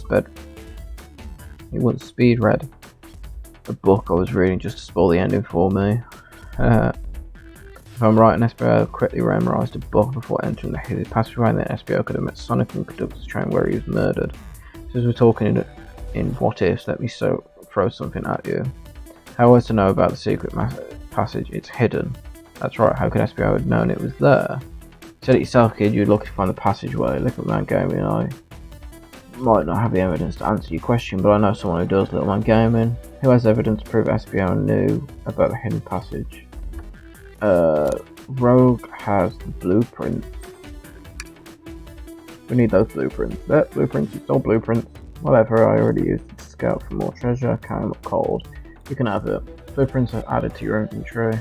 speed read a book I was reading just to spoil the ending for me. If I'm right, SBO quickly memorized a book before entering the hidden passageway, and then SBO could have met Sonic and conducted the train where he was murdered. Since we're talking in what ifs, let me throw something at you. How was to know about the secret passage? It's hidden. That's right, how could SBO have known it was there? You said it yourself, kid, you'd look to find the passageway. Little Man Gaming and I might not have the evidence to answer your question, but I know someone who does, Little Man Gaming. Who has evidence to prove SBO knew about the hidden passage? Rogue has the blueprint. We need those blueprints. Blueprints, you stole blueprints. Whatever, I already used it to scout for more treasure. Came up cold. You can have it. Blueprints are added to your inventory.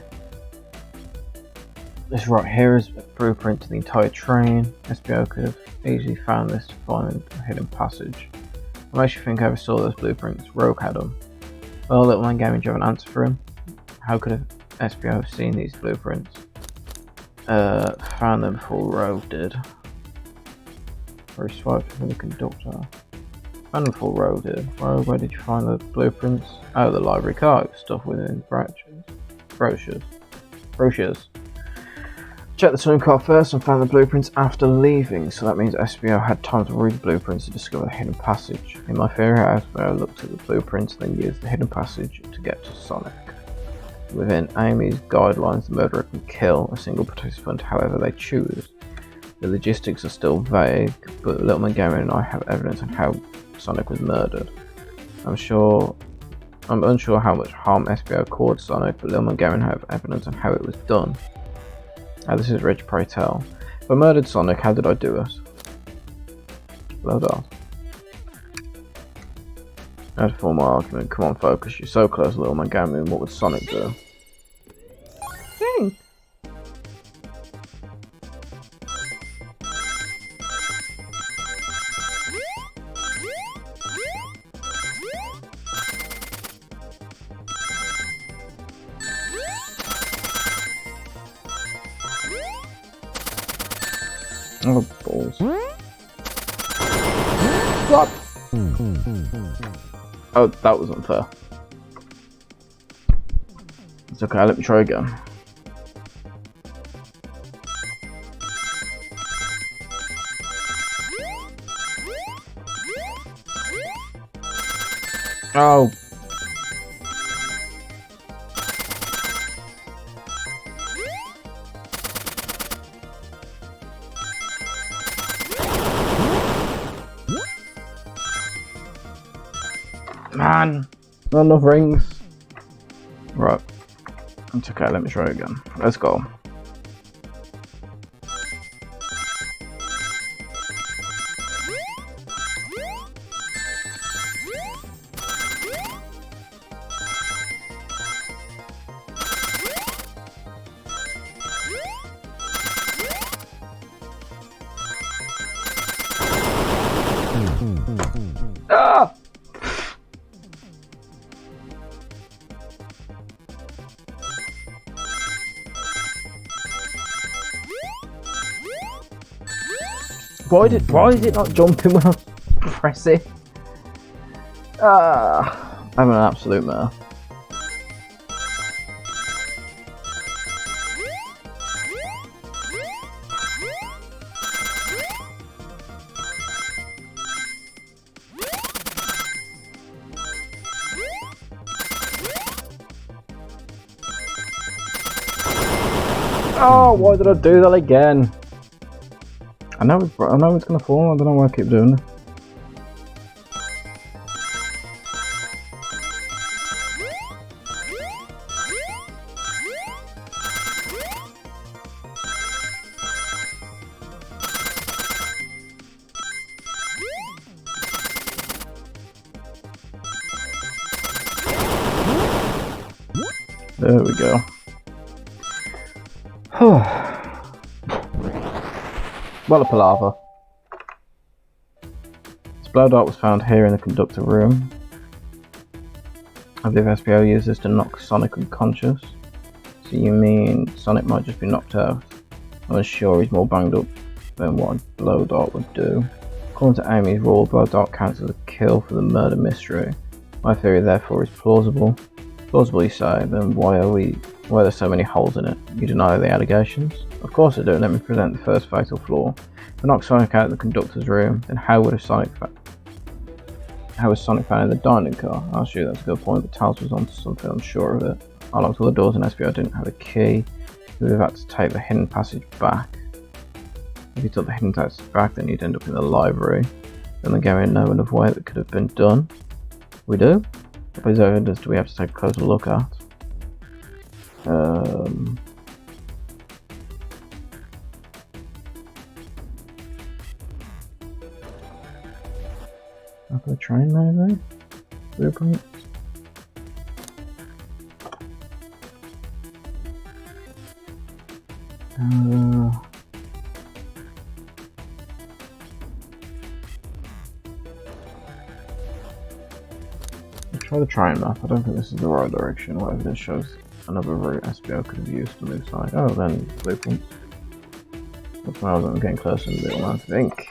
This right here is a blueprint to the entire train. SBO could have easily found this to find a hidden passage. What makes you think I ever saw those blueprints? Rogue had them. Well, Little Man Gaming, do you have an answer for him? How could SBO have seen these blueprints? Found them before Rogue did. Or he swiped from the conductor. Found them before Rogue did. Rogue, where did you find the blueprints? Oh, the library car. It was stuff within brochures. Checked the swim car first and found the blueprints after leaving, so that means SBO had time to read the blueprints to discover the hidden passage. In my theory, SBO looked at the blueprints and then used the hidden passage to get to Sonic. Within Amy's guidelines, the murderer can kill a single participant however they choose. The logistics are still vague, but Little Man Gaming and I have evidence on how Sonic was murdered. I'm unsure how much harm SBO caused Sonic, but Little Man Gaming have evidence on how it was done. This is rich, pray tell. If I murdered Sonic, how did I do it? Load off. Now to form my argument. Come on, focus. You're so close, Little Man Gaming. What would Sonic do? Think. Oh, balls. What? Oh, that was unfair. It's okay, let me try again. Oh. Man, not enough rings. Right, it's okay, let me try again. Let's go. Ah! Why is it not jumping well? impressive. I'm an absolute mare. Oh, why did I do that again? I know it's gonna fall. I don't know why I keep doing it. There we go. Well, a palaver. This blow dart was found here in the conductor room. I believe SPO used this to knock Sonic unconscious. So you mean Sonic might just be knocked out? I'm sure he's more banged up than what a blow dart would do. According to Amy's rule, blow dart counts as a kill for the murder mystery. My theory therefore is plausible. Plausible, you say, then why are there so many holes in it? You deny the allegations? Of course I do. Let me present the first fatal flaw. If I knock Sonic out of the conductor's room, then how was Sonic found in the dining car? I'll shoot, that's a good point, but Tails was onto something, I'm sure of it. I locked all the doors and SBO didn't have a key. He would have had to take the hidden passage back. If he took the hidden passage back, then he'd end up in the library. Then the game know another way that could have been done. We do? What piece of evidence do we have to take a closer look at? Up the train maybe? Blueprint? Try the train map. I don't think this is the right direction. What evidence shows another route SBO could have used to move side? Oh, then blueprints. That's why I'm getting closer to the middle, I think.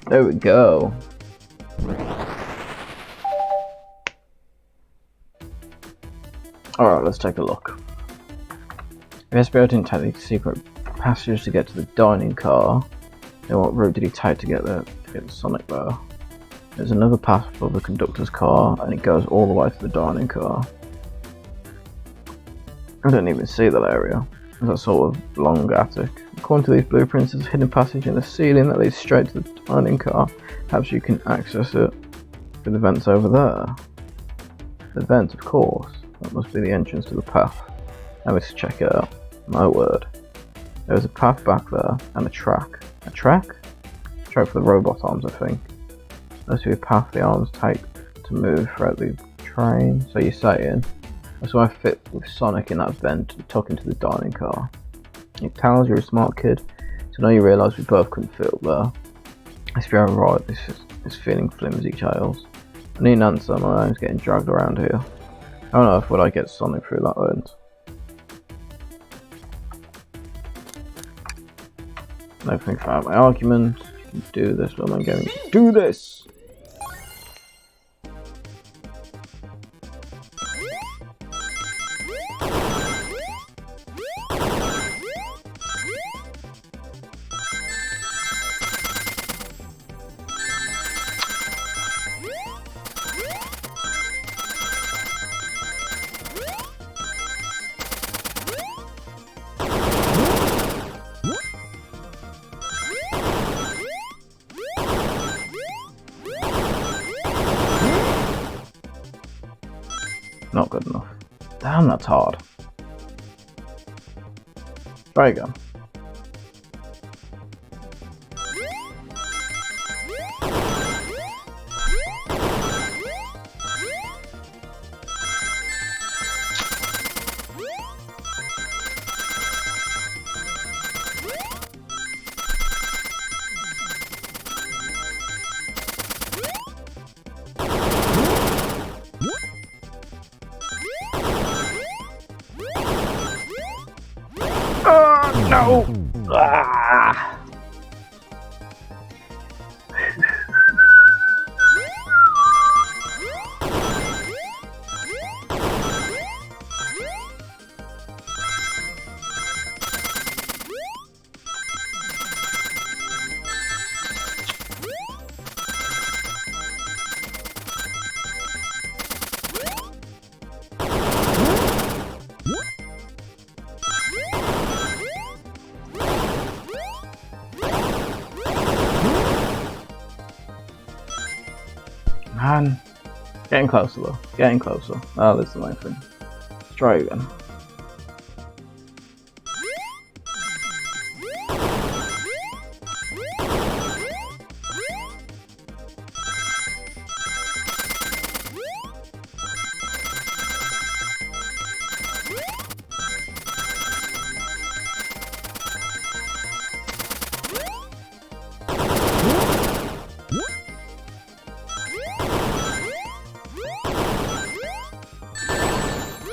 There we go. Alright, let's take a look. If SBO didn't take the secret passage to get to the dining car, then what route did he take to get there, to get the Sonic there? There's another path above the conductor's car, and it goes all the way to the dining car. I don't even see that area. There's a sort of long attic. According to these blueprints, there's a hidden passage in the ceiling that leads straight to the dining car. Perhaps you can access it through the vents over there. The vent, of course. That must be the entrance to the path. Now let's check it out. My word. There's a path back there and a track. A track? A track for the robot arms, I think. Must be a path the arms take to move throughout the train. So you're saying that's why I fit with Sonic in that vent and tuck into the dining car. It tells you're a smart kid, so now you realise we both couldn't fit up there. If you're right, this feeling flimsy, Tails. I need an answer, my name's getting dragged around here. How on earth would I get Sonic through that vent? No think about my argument. You can do this, what am I going to do this? Not good enough. Damn, that's hard. Try again. No! Ah! Man, getting closer though. Getting closer. Oh, that's the main thing. Let's try again.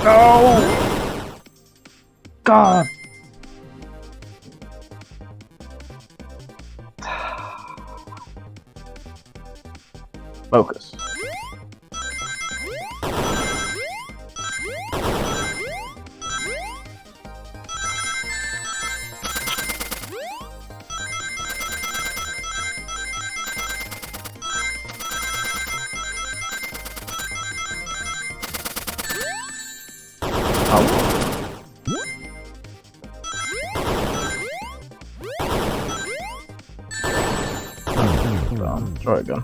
No! God! Focus. Try again.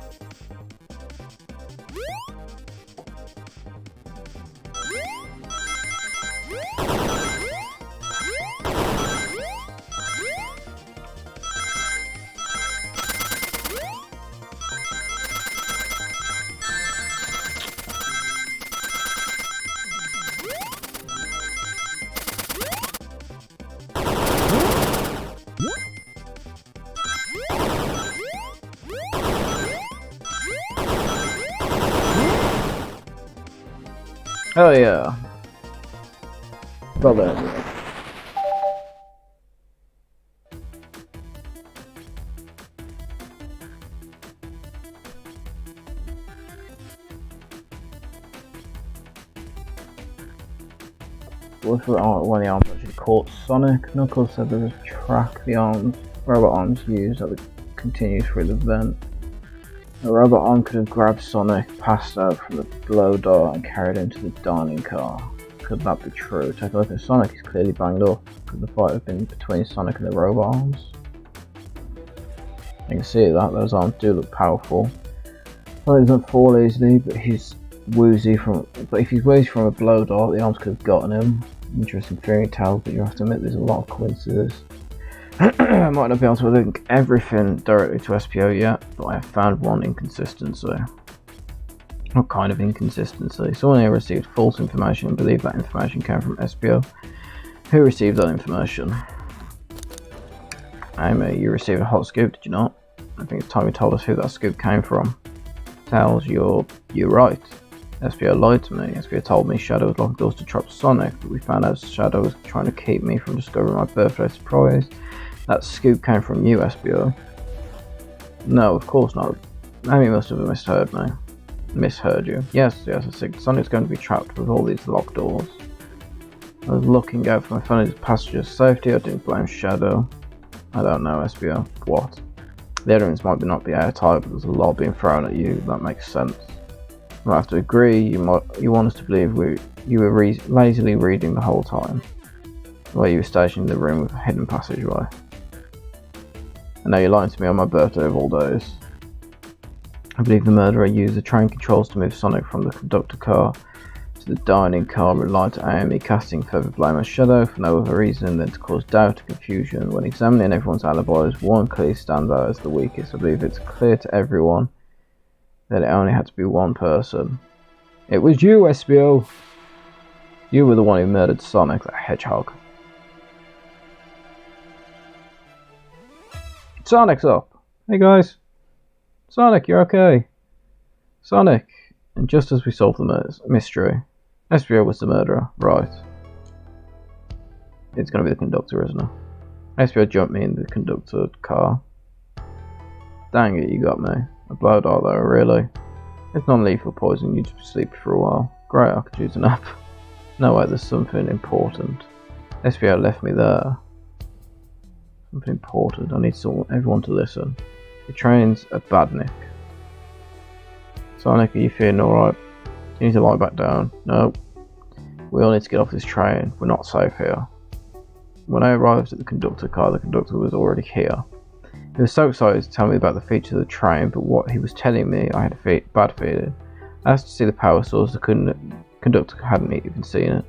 Oh yeah. Well done. What if one of the arms actually caught Sonic? Knuckles said there was a track the arms, robot arms used that continues through the vent. The robot arm could have grabbed Sonic, passed out from the blow door, and carried him to the dining car. Could that be true? Take a look at Sonic, he's clearly banged up. Could the fight have been between Sonic and the robot arms? You can see that, those arms do look powerful. Well, he doesn't fall easily, but he's woozy from. But if he's woozy from a blow door, the arms could have gotten him. Interesting fairy tale, but you have to admit there's a lot of coincidences. I might not be able to link everything directly to SPO yet, but I have found one inconsistency. What kind of inconsistency? Someone here received false information and believed that information came from SPO. Who received that information? Amy, you received a hot scoop, did you not? I think it's time you told us who that scoop came from. Tells you're right. SPO lied to me. SPO told me Shadow was locked doors to trap Sonic, but we found out Shadow was trying to keep me from discovering my birthday surprise. That scoop came from you, SPO. No, of course not. Amy must have misheard me. Misheard you. Yes, I said Sonic's going to be trapped with all these locked doors. I was looking out for my family's passenger's safety. I didn't blame Shadow. I don't know, SPO. What? The evidence might not be airtight, but there's a lot being thrown at you. That makes sense. I have to agree. You want us to believe you were lazily reading the whole time, while you were stationed in the room with a hidden passageway. And now you're lying to me on my birthday of all days. I believe the murderer used the train controls to move Sonic from the conductor car to the dining car, relied to Amy, casting further blame on Shadow for no other reason than to cause doubt and confusion. When examining everyone's alibis, one clearly stands out as the weakest. I believe it's clear to everyone that it only had to be one person. It was you, SBO! You were the one who murdered Sonic, that hedgehog. Sonic's up! Hey guys! Sonic, you're okay! Sonic! And just as we solved the mystery, SBO was the murderer, right? It's gonna be the conductor, isn't it? SBO jumped me in the conductor car. Dang it, you got me. A blow dart though, really? It's non-lethal poison, you'd just be sleepy for a while. Great, I could use a nap. No way, there's something important. SBO left me there. Something important, I need everyone to listen. The train's a badnik. Sonic, are you feeling alright? You need to lie back down. No. We all need to get off this train, we're not safe here. When I arrived at the conductor car, the conductor was already here. He was so excited to tell me about the features of the train, but what he was telling me, I had a bad feeling. I asked to see the power source, the conductor hadn't even seen it.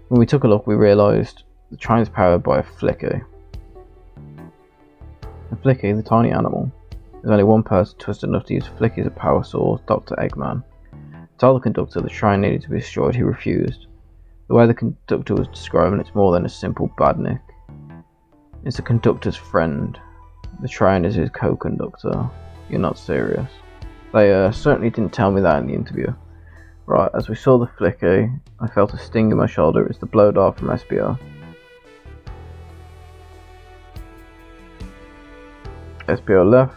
When we took a look, we realised the train is powered by a flicky. A flicky, the tiny animal. There's only one person twisted enough to use flicky as a power source, Dr. Eggman. I told the conductor the train needed to be destroyed, he refused. The way the conductor was describing it's more than a simple badnik. It's the conductor's friend. The train is his co-conductor. You're not serious. They certainly didn't tell me that in the interview. Right, as we saw the flicky, I felt a sting in my shoulder. It was the blow dart from SBR. SBR left.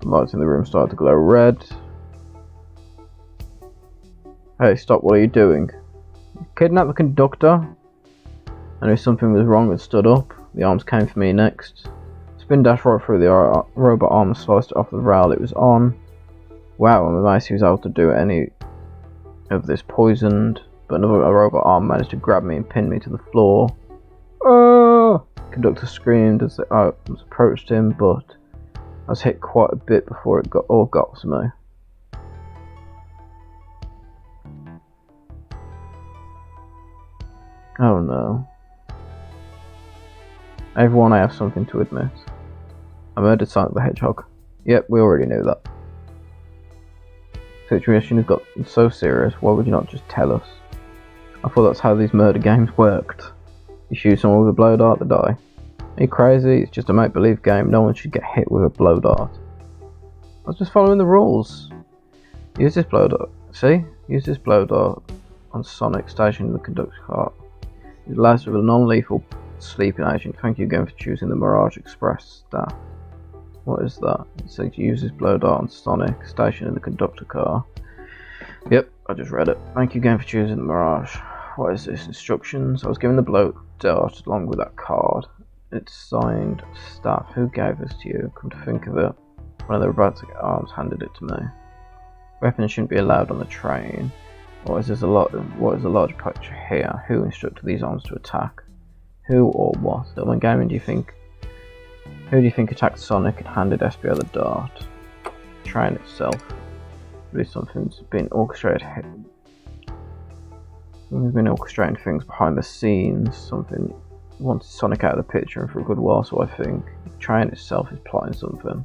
The lights in the room started to glow red. Hey, stop, what are you doing? Kidnap the conductor? I knew something was wrong and stood up. The arms came for me next. Spin dash right through the robot arm and sliced it off the rail it was on. Wow, I'm amazed he was able to do any of this poisoned, but another robot arm managed to grab me and pin me to the floor. Oh! The conductor screamed as the arms approached him, but I was hit quite a bit before it got to me. Oh no. Everyone, I have something to admit. I murdered Sonic the Hedgehog. Yep, we already knew that. The situation has gotten so serious, why would you not just tell us? I thought that's how these murder games worked. You shoot someone with a blow dart, they die. Are you crazy? It's just a make-believe game, no one should get hit with a blow dart. I was just following the rules. Use this blow dart. See? Use this blow dart on Sonic stationed in the conductor car. It allows with a non-lethal sleeping agent. Thank you again for choosing the Mirage Express staff. What is that? It says use this blow dart on Sonic, stationed in the conductor car. Yep, I just read it. Thank you again for choosing the Mirage. What is this? Instructions? I was given the blow dart along with that card. It's signed staff. Who gave this to you? Come to think of it, one of the robotic arms handed it to me. Weapons shouldn't be allowed on the train. What is a large picture here? Who instructed these arms to attack? Who or what? When gaming, who do you think attacked Sonic and handed SBO the dart? The train itself. Maybe something's been orchestrated. Something's been orchestrating things behind the scenes. Something wanted Sonic out of the picture for a good while, so I think the train itself is plotting something.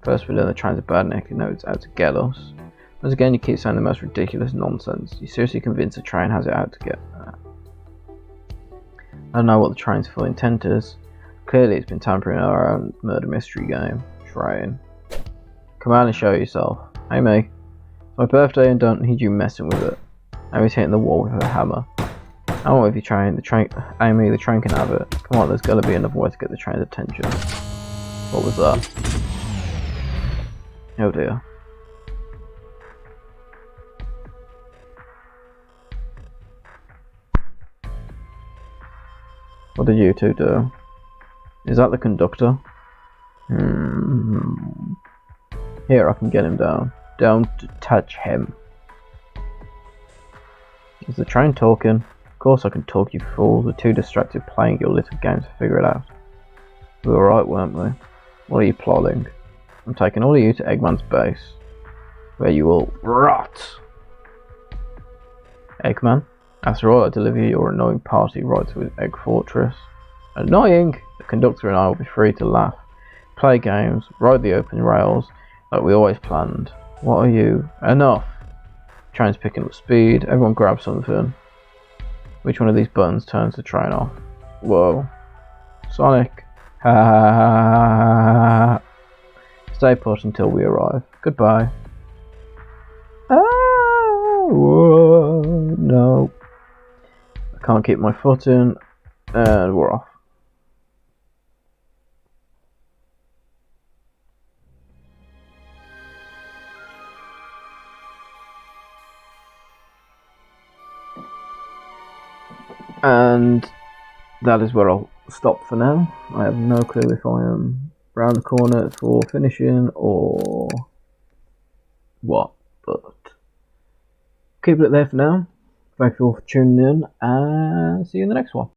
First we learn the train's a badnik, and now it's out to get us. Once again, you keep saying the most ridiculous nonsense. You seriously convinced the train has it out to get at? I don't know what the train's full intent is. Clearly it's been tampering our own murder mystery game. Train. Come out and show yourself. Hey me. It's my birthday and don't need you messing with it. Amy's hitting the wall with her hammer. I want with you train. Amy, the train can have it. Come on, there's gotta be another way to get the train's attention. What was that? Oh dear. What did you two do? Is that the conductor? Here, I can get him down. Don't touch him. Is the train talking? Of course I can talk, you fools. We're too distracted playing your little game to figure it out. We were right, weren't we? What are you plotting? I'm taking all of you to Eggman's base, where you will rot. Eggman? After all, I deliver your annoying party right to his egg fortress. Annoying! The conductor and I will be free to laugh, play games, ride the open rails, like we always planned. What are you? Enough! Train's picking up speed, everyone grab something. Which one of these buttons turns the train off? Whoa. Sonic! Ha ha ha ha. Stay put until we arrive. Goodbye. Whoa, no. I can't keep my foot in, and we're off. And that is where I'll stop for now. I have no clue if I am round the corner for finishing or what, but keep it there for now. Thank you all for tuning in, and see you in the next one.